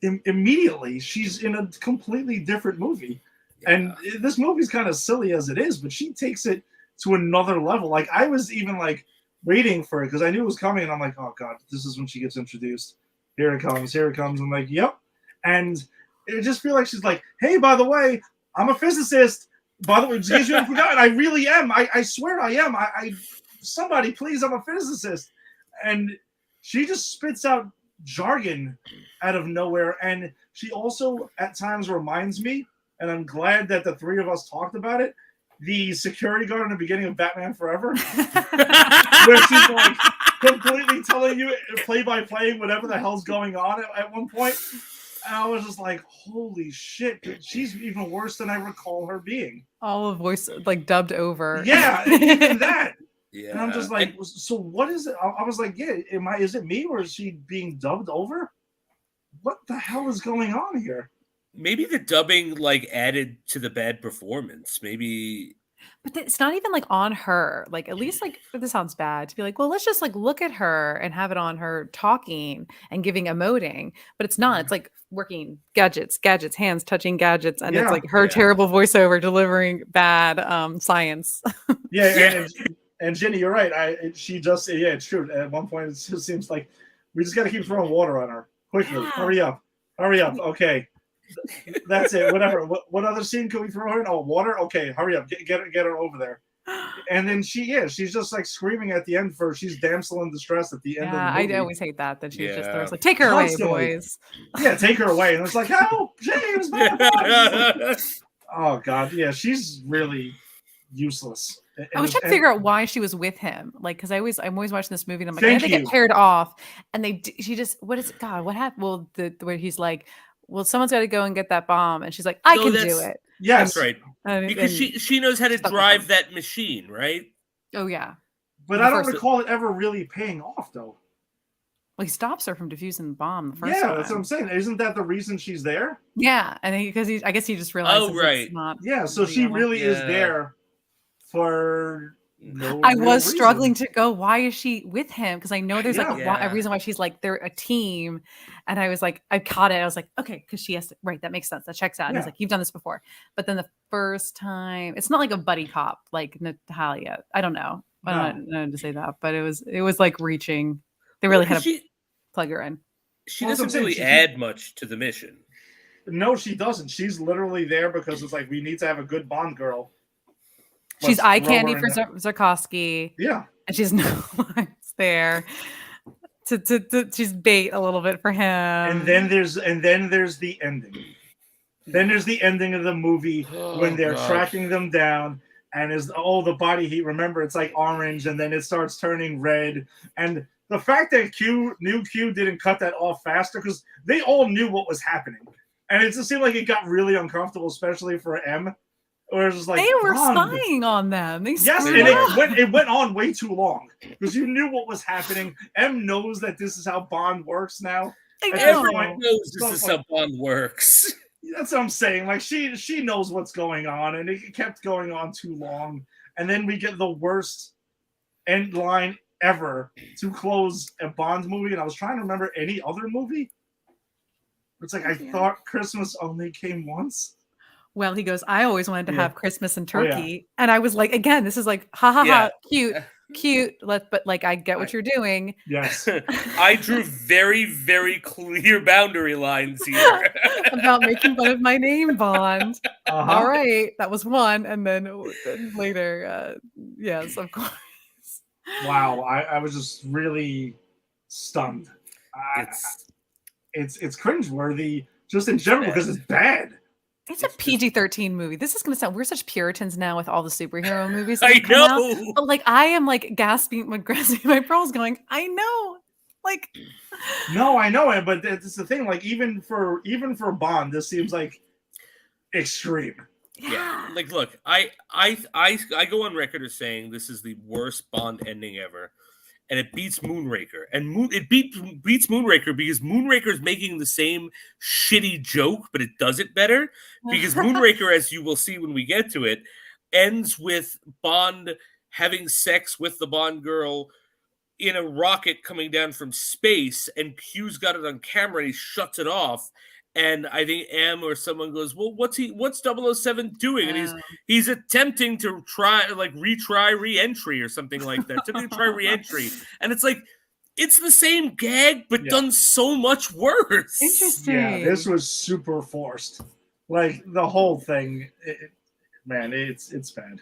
Immediately, she's in a completely different movie. Yeah. And this movie's kind of silly as it is, but she takes it to another level. Like, I was even like waiting for it because I knew it was coming, and I'm like, oh god, this is when she gets introduced. Here it comes. I'm like, yep. And it just feels like she's like, hey, by the way, I'm a physicist. By the way, in case you haven't forgotten, I really am. I swear I am. Somebody, please, I'm a physicist. And she just spits out jargon out of nowhere. And she also at times reminds me, and I'm glad that the 3 of us talked about it, the security guard in the beginning of Batman Forever, where she's like completely telling you play by play whatever the hell's going on at one point. And I was just like, holy shit, she's even worse than I recall her being. All of voice like dubbed over. Yeah, even that. Yeah. And I'm just like, so what is it? I was like, yeah, is it me or is she being dubbed over? What the hell is going on here? Maybe the dubbing like added to the bad performance. Maybe. But it's not even like on her. Like, at least like, this sounds bad to be like, well, let's just like look at her and have it on her talking and giving emoting. But it's not. It's like working gadgets, hands touching gadgets, and it's like her terrible voiceover delivering bad science. Yeah. And Jenny, you're right. She just it's true. At one point, it just seems like we just got to keep throwing water on her quickly. Yeah. Hurry up. Okay. That's it. Whatever. What other scene can we throw her in? Oh, water. Okay, hurry up. Get her over there. And then she's just like screaming at the end for she's damsel in distress at the end of the movie. I always hate that she just throws like, take her constantly away, boys. Yeah, take her away. And it's like, help, James. Like, oh god, yeah, she's really useless. I was trying to figure out why she was with him, like, because I'm always watching this movie and I'm like, I had to get paired off, and she just what happened? Well, where he's like, well, someone's got to go and get that bomb, and she's like, I can do it. Yes, that's right. Because she knows how to drive that machine, right? Oh yeah, but I don't recall it ever really paying off, though. Well, he stops her from defusing the bomb the first time. Yeah, that's what I'm saying. Isn't that the reason she's there? Yeah, and because I guess he just realizes. Oh right. It's not so she really is there for. I was struggling to go, why is she with him? Because I know there's a reason why she's like, they're a team. And I was like, I caught it. I was like, okay, because she has to, right, that makes sense. That checks out. And he's like, you've done this before. But then the first time, it's not like a buddy cop like Natalia. I don't know. I don't know to say that, but it was like reaching. They really had to plug her in. She doesn't really add much to the mission. No, she doesn't. She's literally there because it's like, we need to have a good Bond girl. She's eye candy for Zarkovsky. Yeah. And she's no one's there. She's bait a little bit for him. And then there's the ending. Then there's the ending of the movie when they're tracking them down, and the body heat. Remember, it's like orange, and then it starts turning red. And the fact that Q didn't cut that off faster, because they all knew what was happening. And it just seemed like it got really uncomfortable, especially for M. Or it was like, they were spying on them. Yes, and it went on way too long because you knew what was happening. M knows that this is how Bond works now. Everyone knows this is how Bond works. That's what I'm saying. Like she knows what's going on, and it kept going on too long. And then we get the worst end line ever to close a Bond movie. And I was trying to remember any other movie. It's like I thought Christmas only came once. Well, he goes, I always wanted to Yeah. have Christmas in Oh, yeah. Turkey. And I was like, again, this is like, ha ha Yeah. ha, cute. But like, I get what you're doing. Yes. I drew very, very clear boundary lines here. About making fun of my name, Bond. Uh-huh. All right. That was one. And then later, yes, of course. Wow. I was just really stunned. It's cringeworthy just in general because it's bad. It's a PG-13 movie. This is going to sound, we're such Puritans now with all the superhero movies. I that come out. know. But like, I am like grasping my pearls going, I know. Like, no, I know it, but it's the thing. Like, even for Bond, this seems like extreme. yeah. Like, look, I go on record as saying this is the worst Bond ending ever. And it beats Moonraker. And it beats Moonraker because Moonraker is making the same shitty joke, but it does it better. Because Moonraker, as you will see when we get to it, ends with Bond having sex with the Bond girl in a rocket coming down from space, and Q's got it on camera and he shuts it off. And I think M or someone goes, well, what's 007 doing? And he's attempting to retry re-entry or something like that. Attempting to try re-entry. And it's like, it's the same gag, but done so much worse. Interesting. Yeah, this was super forced. Like, the whole thing, man, it's bad.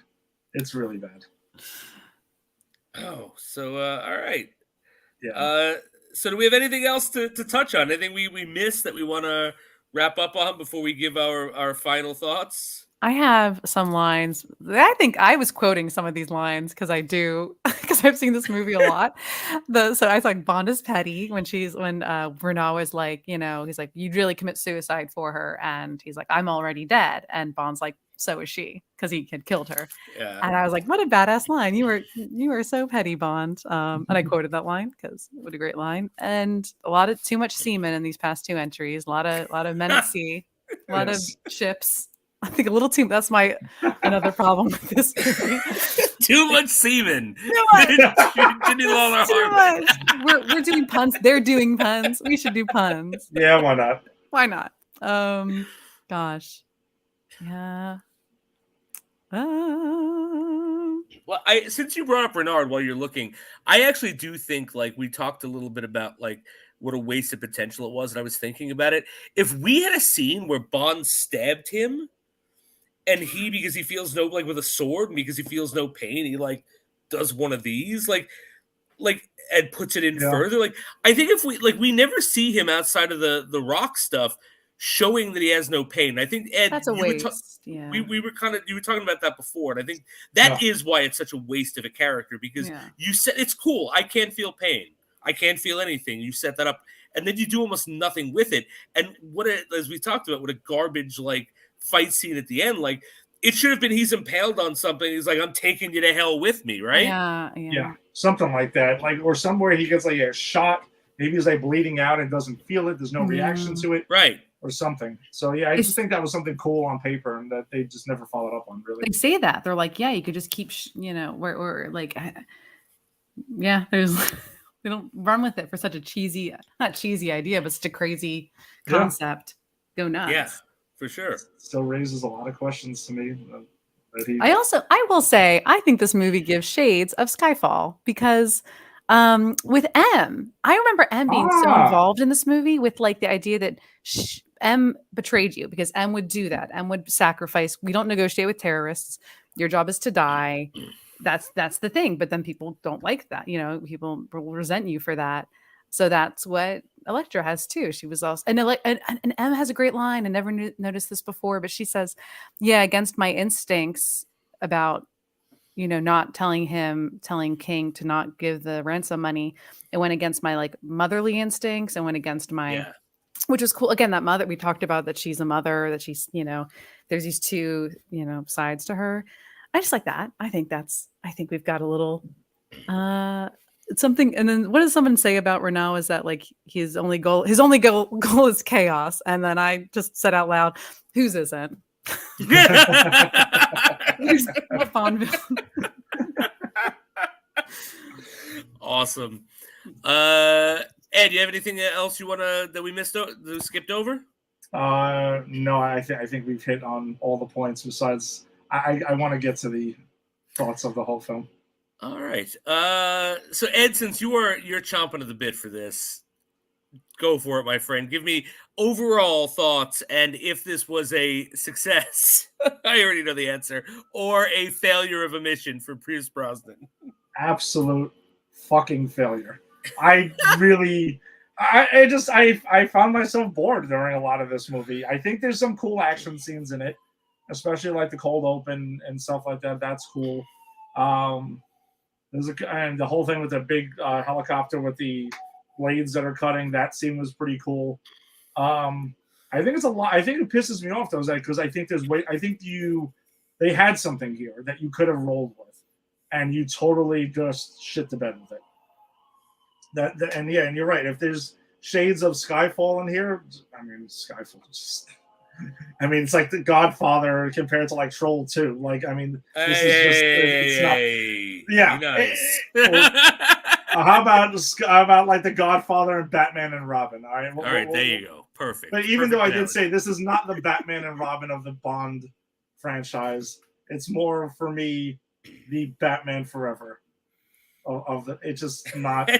It's really bad. Oh, so, all right. Yeah. So do we have anything else to touch on? Anything we missed that we want to wrap up on before we give our final thoughts? I have some lines. I think I was quoting some of these lines because I do, because I've seen this movie a lot. So I was like, Bond is petty when Renault is like, he's like, you'd really commit suicide for her. And he's like, I'm already dead. And Bond's like, so is she, because he had killed her. Yeah. And I was like, what a badass line. You were so petty, Bond. And I quoted that line because what a great line. And too much semen in these past two entries. A lot of men at sea, a lot of ships. I think a little too. That's my another problem with this movie. Too much semen. Too much. Too much. We're doing puns. They're doing puns. We should do puns. Yeah, why not? Why not? Gosh. Yeah. Well, since you brought up Renard while you're looking, I actually do think like we talked a little bit about like what a wasted potential it was, and I was thinking about it. If we had a scene where Bond stabbed him, and because he feels no, like with a sword, and because he feels no pain, he like does one of these, like and puts it in further. Like, I think if we never see him outside of the rock stuff showing that he has no pain. I think, Ed, that's a waste. Yeah, you were talking about that before, and I think that is why it's such a waste of a character, because you said it's cool. I can't feel pain. I can't feel anything. You set that up, and then you do almost nothing with it. And as we talked about, what a garbage like fight scene at the end. Like, it should have been he's impaled on something. He's like, I'm taking you to hell with me, right? Yeah, something like that. Like, or somewhere he gets like a shot. Maybe he's like bleeding out and doesn't feel it. There's no reaction to it, right? Or something. So yeah, I just think that was something cool on paper, and that they just never followed up on. Really, they say that they're like, yeah, you could just keep, or like, yeah, there's. They don't run with it for such a not cheesy idea, but such a crazy concept. Go nuts. Yeah, for sure. Still raises a lot of questions to me. I will say, I think this movie gives shades of Skyfall because with M, I remember M being so involved in this movie with like the idea that M betrayed you because M would do that. M would sacrifice. We don't negotiate with terrorists. Your job is to die. That's the thing. But then people don't like that. People will resent you for that. So that's what Elektra has too. She was also, and M has a great line. I never noticed this before, but she says, yeah, against my instincts about, not telling King to not give the ransom money. It went against my like motherly instincts and went against my, which was cool. Again, that mother, we talked about that she's a mother, that she's, there's these two, sides to her. I just like that. I think we've got a little something. And then what does someone say about Renault is that like his only goal is chaos. And then I just said out loud, whose isn't? What Bond villain? Awesome. Ed, you have anything else that we skipped over? No, I think we've hit on all the points. Besides, I want to get to the thoughts of the whole film. All right. So Ed, since you're chomping at the bit for this, go for it, my friend. Give me overall thoughts, and if this was a success, I already know the answer, or a failure of a mission for Pierce Brosnan. Absolute fucking failure. I really, I found myself bored during a lot of this movie. I think there's some cool action scenes in it, especially like the cold open and stuff like that. That's cool. And the whole thing with the big helicopter with the blades that are cutting, that scene was pretty cool. I think it's a lot. I think it pisses me off though, because I think they had something here that you could have rolled with, and you totally just shit the bed with it. And you're right. If there's shades of Skyfall in here, I mean, Skyfall. I mean, it's like The Godfather compared to like Troll 2. Like, I mean, this is just it's not. Yeah. Nice. How about like The Godfather and Batman and Robin? All right. All right, there you go. Perfect. But even though I did say this is not the Batman and Robin of the Bond franchise, it's more for me the Batman Forever of the. It's just not.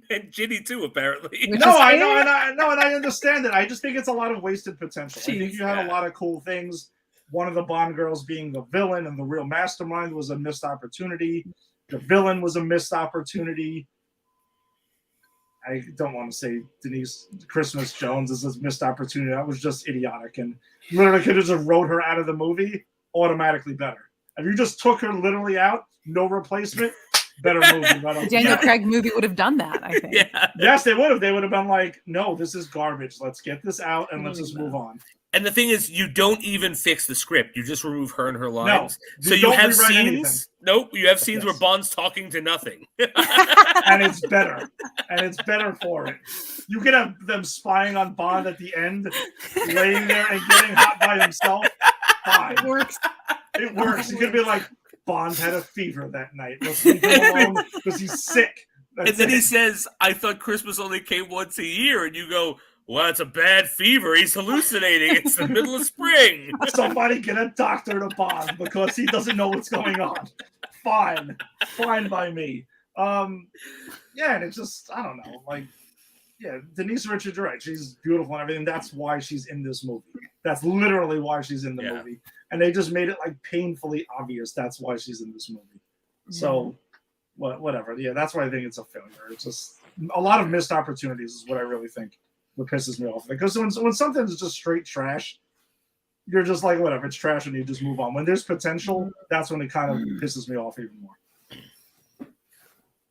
And Ginny too, apparently. No, I know, and I understand it. I just think it's a lot of wasted potential. Jeez, I think you had a lot of cool things. One of the Bond girls being the villain and the real mastermind was a missed opportunity. The villain was a missed opportunity. I don't want to say Denise Christmas Jones is a missed opportunity. That was just idiotic, and literally could have just wrote her out of the movie automatically better. If you just took her literally out, no replacement, better movie. Daniel Craig movie would have done that, I think. Yeah. Yes, they would have. They would have been like, no, this is garbage. Let's get this out and let's just move on. And the thing is, you don't even fix the script. You just remove her and her lines. No, so you have scenes. Anything. Nope, you have scenes where Bond's talking to nothing. And it's better. And it's better for it. You could have them spying on Bond at the end, laying there and getting hot by himself. Fine. It works. It works. You could be like, Bond had a fever that night. Let's leave him alone because he's sick. And then he says, I thought Christmas only came once a year. And you go, well, it's a bad fever. He's hallucinating. It's the middle of spring. Somebody get a doctor to Bond because he doesn't know what's going on. Fine. Fine by me. Yeah, and it's just, I don't know. Like, yeah, Denise Richards, you're right. She's beautiful and everything. That's why she's in this movie. That's literally why she's in the movie. And they just made it like painfully obvious that's why she's in this movie. So, whatever. Yeah, that's why I think it's a failure. It's just a lot of missed opportunities is what I really think. What pisses me off, because when something is just straight trash, you're just like, whatever, it's trash, and you just move on. When there's potential, that's when it kind of pisses me off even more.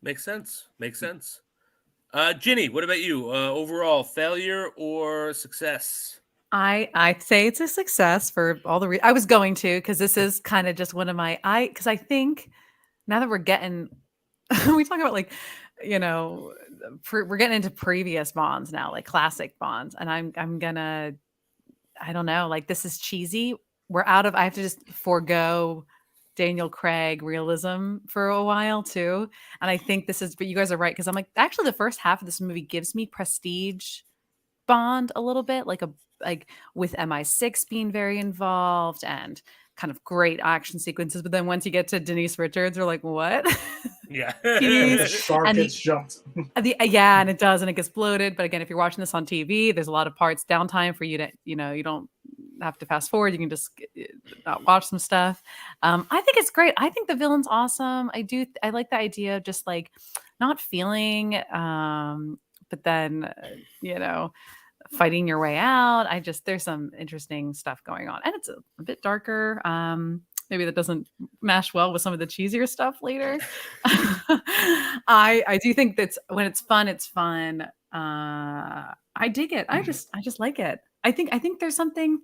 Makes sense. Ginny, what about you? Overall, failure or success? I'd say it's a success for all the I was going to, because this is kind of just one of my because I think now that we're getting we talk about like, you know, we're getting into previous Bonds now, like classic Bonds, and I'm gonna, I don't know, like this is cheesy. I have to just forego Daniel Craig realism for a while too, and I think this is, but you guys are right, because I'm like, actually the first half of this movie gives me prestige Bond a little bit, like with MI6 being very involved and kind of great action sequences, but then once you get to Denise Richards, we're like, what? Yeah. The shark gets jumped. Yeah, and it does, and it gets bloated. But again, if you're watching this on TV, there's a lot of parts downtime for you to, you know, you don't have to fast forward. You can just watch some stuff. I think it's great. I think the villain's awesome. I like the idea of just like not feeling, but then, you know, fighting your way out. There's some interesting stuff going on, and it's a bit darker. Maybe that doesn't mash well with some of the cheesier stuff later. I do think that's when it's fun, it's fun. I dig it. I just like it. I think there's something.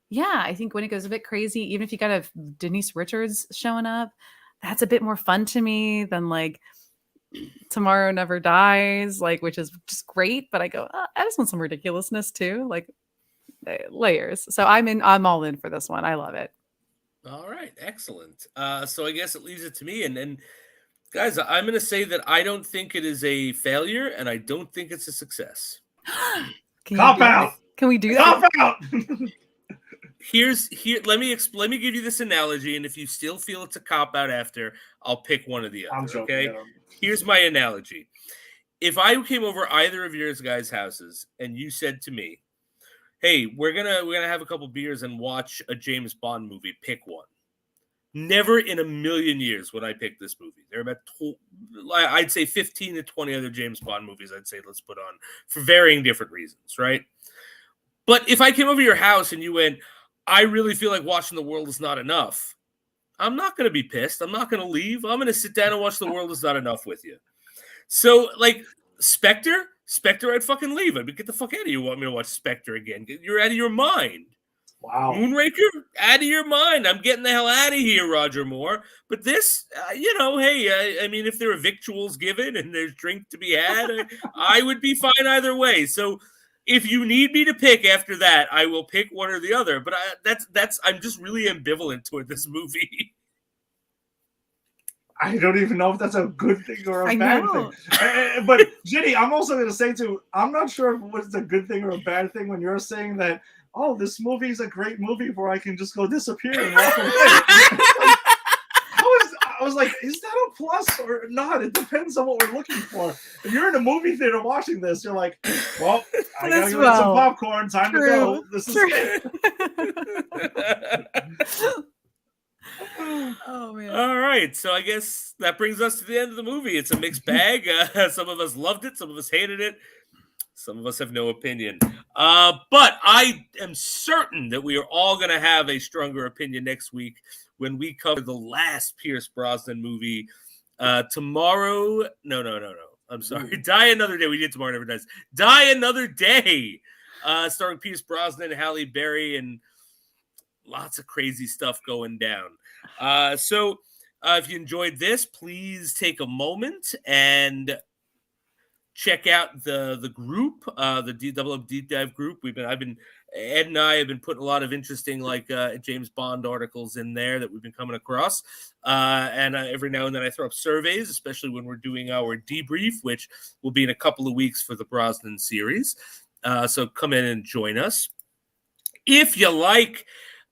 Yeah, I think when it goes a bit crazy, even if you got a Denise Richards showing up, that's a bit more fun to me than like Tomorrow Never Dies, like, which is just great. But I go, I just want some ridiculousness too, like layers. So I'm all in for this one. I love it. All right, excellent. So I guess it leaves it to me, and guys, I'm going to say that I don't think it is a failure, and I don't think it's a success. Cop out. Can we do Cop that? out. Let me give you this analogy, and if you still feel it's a cop out after, I'll pick one or the other. I'm joking. Okay. Here's my analogy. If I came over either of yours guys' houses and you said to me, "Hey, we're gonna have a couple beers and watch a James Bond movie. Pick one." Never in a million years would I pick this movie. There are about, I'd say 15 to 20 other James Bond movies I'd say let's put on for varying different reasons, right? But if I came over to your house and you went, I really feel like watching The World Is Not Enough, I'm not going to be pissed. I'm not going to leave. I'm going to sit down and watch The World Is Not Enough with you. So, like, Spectre, I'd fucking leave. I'd be, get the fuck out of here. You want me to watch Spectre again? You're out of your mind. Wow. Moonraker, out of your mind. I'm getting the hell out of here, Roger Moore. But this, hey, I mean, if there are victuals given and there's drink to be had, I would be fine either way. So if you need me to pick after that, I will pick one or the other. But I'm just really ambivalent toward this movie. I don't even know if that's a good thing or a bad thing. But Ginny, I'm also going to say too, I'm not sure if it's a good thing or a bad thing when you're saying that, oh, this movie is a great movie where I can just go disappear and walk away. I was like, is that a plus or not? It depends on what we're looking for. If you're in a movie theater watching this, you're like, well, I gotta go get some popcorn. Time to go. This is it. Oh man! All right, so I guess that brings us to the end of the movie. It's a mixed bag. Some of us loved it, some of us hated it, some of us have no opinion. But I am certain that we are all going to have a stronger opinion next week when we cover the last Pierce Brosnan movie. Tomorrow, no. I'm sorry. Die Another Day. We did Tomorrow Never Dies. Die Another Day, starring Pierce Brosnan, Halle Berry, and lots of crazy stuff going down. So if you enjoyed this, please take a moment and check out the group, the DWM Deep Dive group. Ed and I have been putting a lot of interesting James Bond articles in there that we've been coming across. And every now and then I throw up surveys, especially when we're doing our debrief, which will be in a couple of weeks for the Brosnan series. So come in and join us. If you like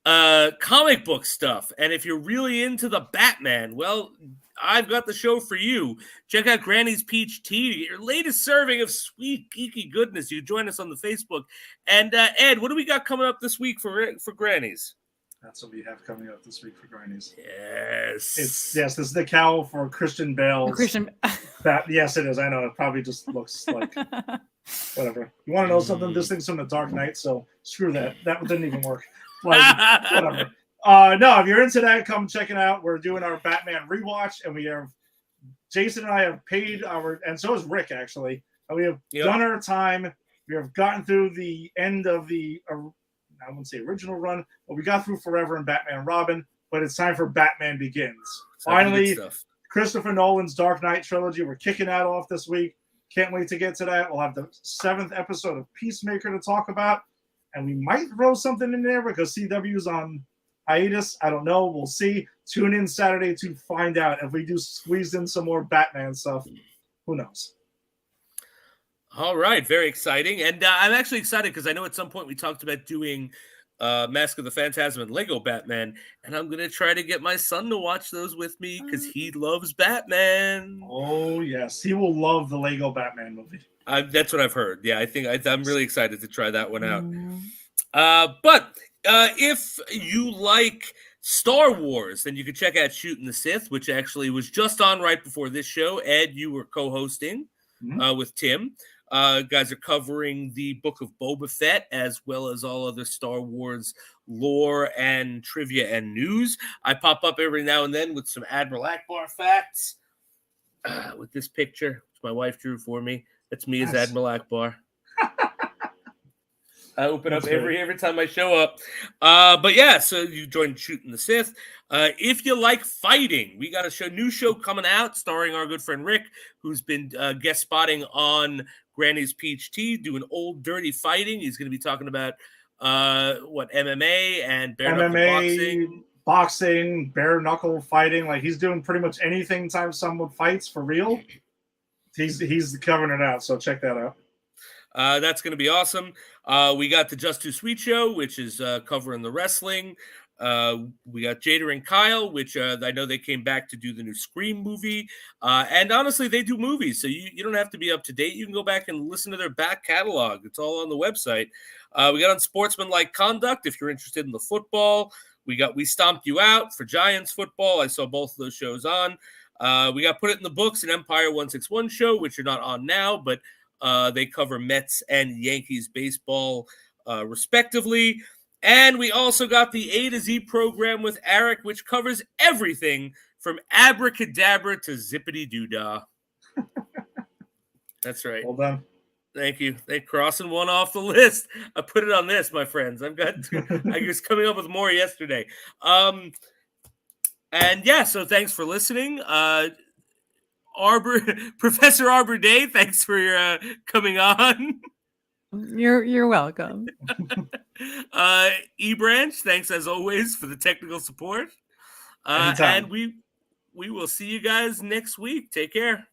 comic book stuff, and if you're really into the Batman, well, I've got the show for you. Check out Granny's Peach Tea to get your latest serving of sweet, geeky goodness. You can join us on the Facebook. And Ed, what do we got coming up this week for Granny's? That's what we have coming up this week for Granny's. Yes. This is the cowl for Christian Bale's. Yes, it is. I know. It probably just looks like whatever. You want to know something? This thing's from the Dark Knight, so screw that. That didn't even work. Whatever. No, if you're into that, come check it out. We're doing our Batman rewatch, and Jason and I have paid and so is Rick actually. And we have done our time. We have gotten through the end of the, I wouldn't say original run, but we got through Forever and Batman and Robin. But it's time for Batman Begins. Finally, Christopher Nolan's Dark Knight trilogy. We're kicking that off this week. Can't wait to get to that. We'll have the 7th episode of Peacemaker to talk about. And we might throw something in there because CW's on hiatus. I don't know. We'll see. Tune in Saturday to find out if we do squeeze in some more Batman stuff. Who knows? All right. Very exciting. And I'm actually excited because I know at some point we talked about doing Mask of the Phantasm and Lego Batman. And I'm going to try to get my son to watch those with me because he loves Batman. Oh, yes. He will love the Lego Batman movie. That's what I've heard. Yeah, I think I'm really excited to try that one out. But if you like Star Wars, then you can check out Shooting the Sith, which actually was just on right before this show. Ed, you were co-hosting with Tim. Guys are covering the Book of Boba Fett as well as all other Star Wars lore and trivia and news. I pop up every now and then with some Admiral Akbar facts. With this picture, which my wife drew for me. That's me as Admiral Akbar. I open up every time I show up. But yeah, so you joined Shooting the Sith. If you like fighting, we got a new show coming out starring our good friend Rick, who's been guest spotting on Granny's Peach Tea, doing old dirty fighting. He's going to be talking about MMA and bare knuckle boxing, bare knuckle fighting. Like he's doing pretty much anything time someone fights for real. He's covering it out, so check that out. That's going to be awesome. We got the Just Too Sweet show, which is covering the wrestling. We got Jada and Kyle, which I know they came back to do the new Scream movie. And honestly, they do movies, so you don't have to be up to date. You can go back and listen to their back catalog. It's all on the website. We got Unsportsmanlike Conduct, if you're interested in the football. We Stomped You Out for Giants football. I saw both of those shows on. We got Put It in the Books, an Empire 161 show, which you're not on now, but they cover Mets and Yankees baseball, respectively. And we also got the A to Z program with Eric, which covers everything from abracadabra to zippity doodah. That's right. Well done. Thank you. They're crossing one off the list. I put it on this, my friends. I've got I was coming up with more yesterday. And yeah, so thanks for listening. Professor Arbor Day, thanks for your coming on. You're welcome. eBranch, thanks as always for the technical support. And we will see you guys next week. Take care.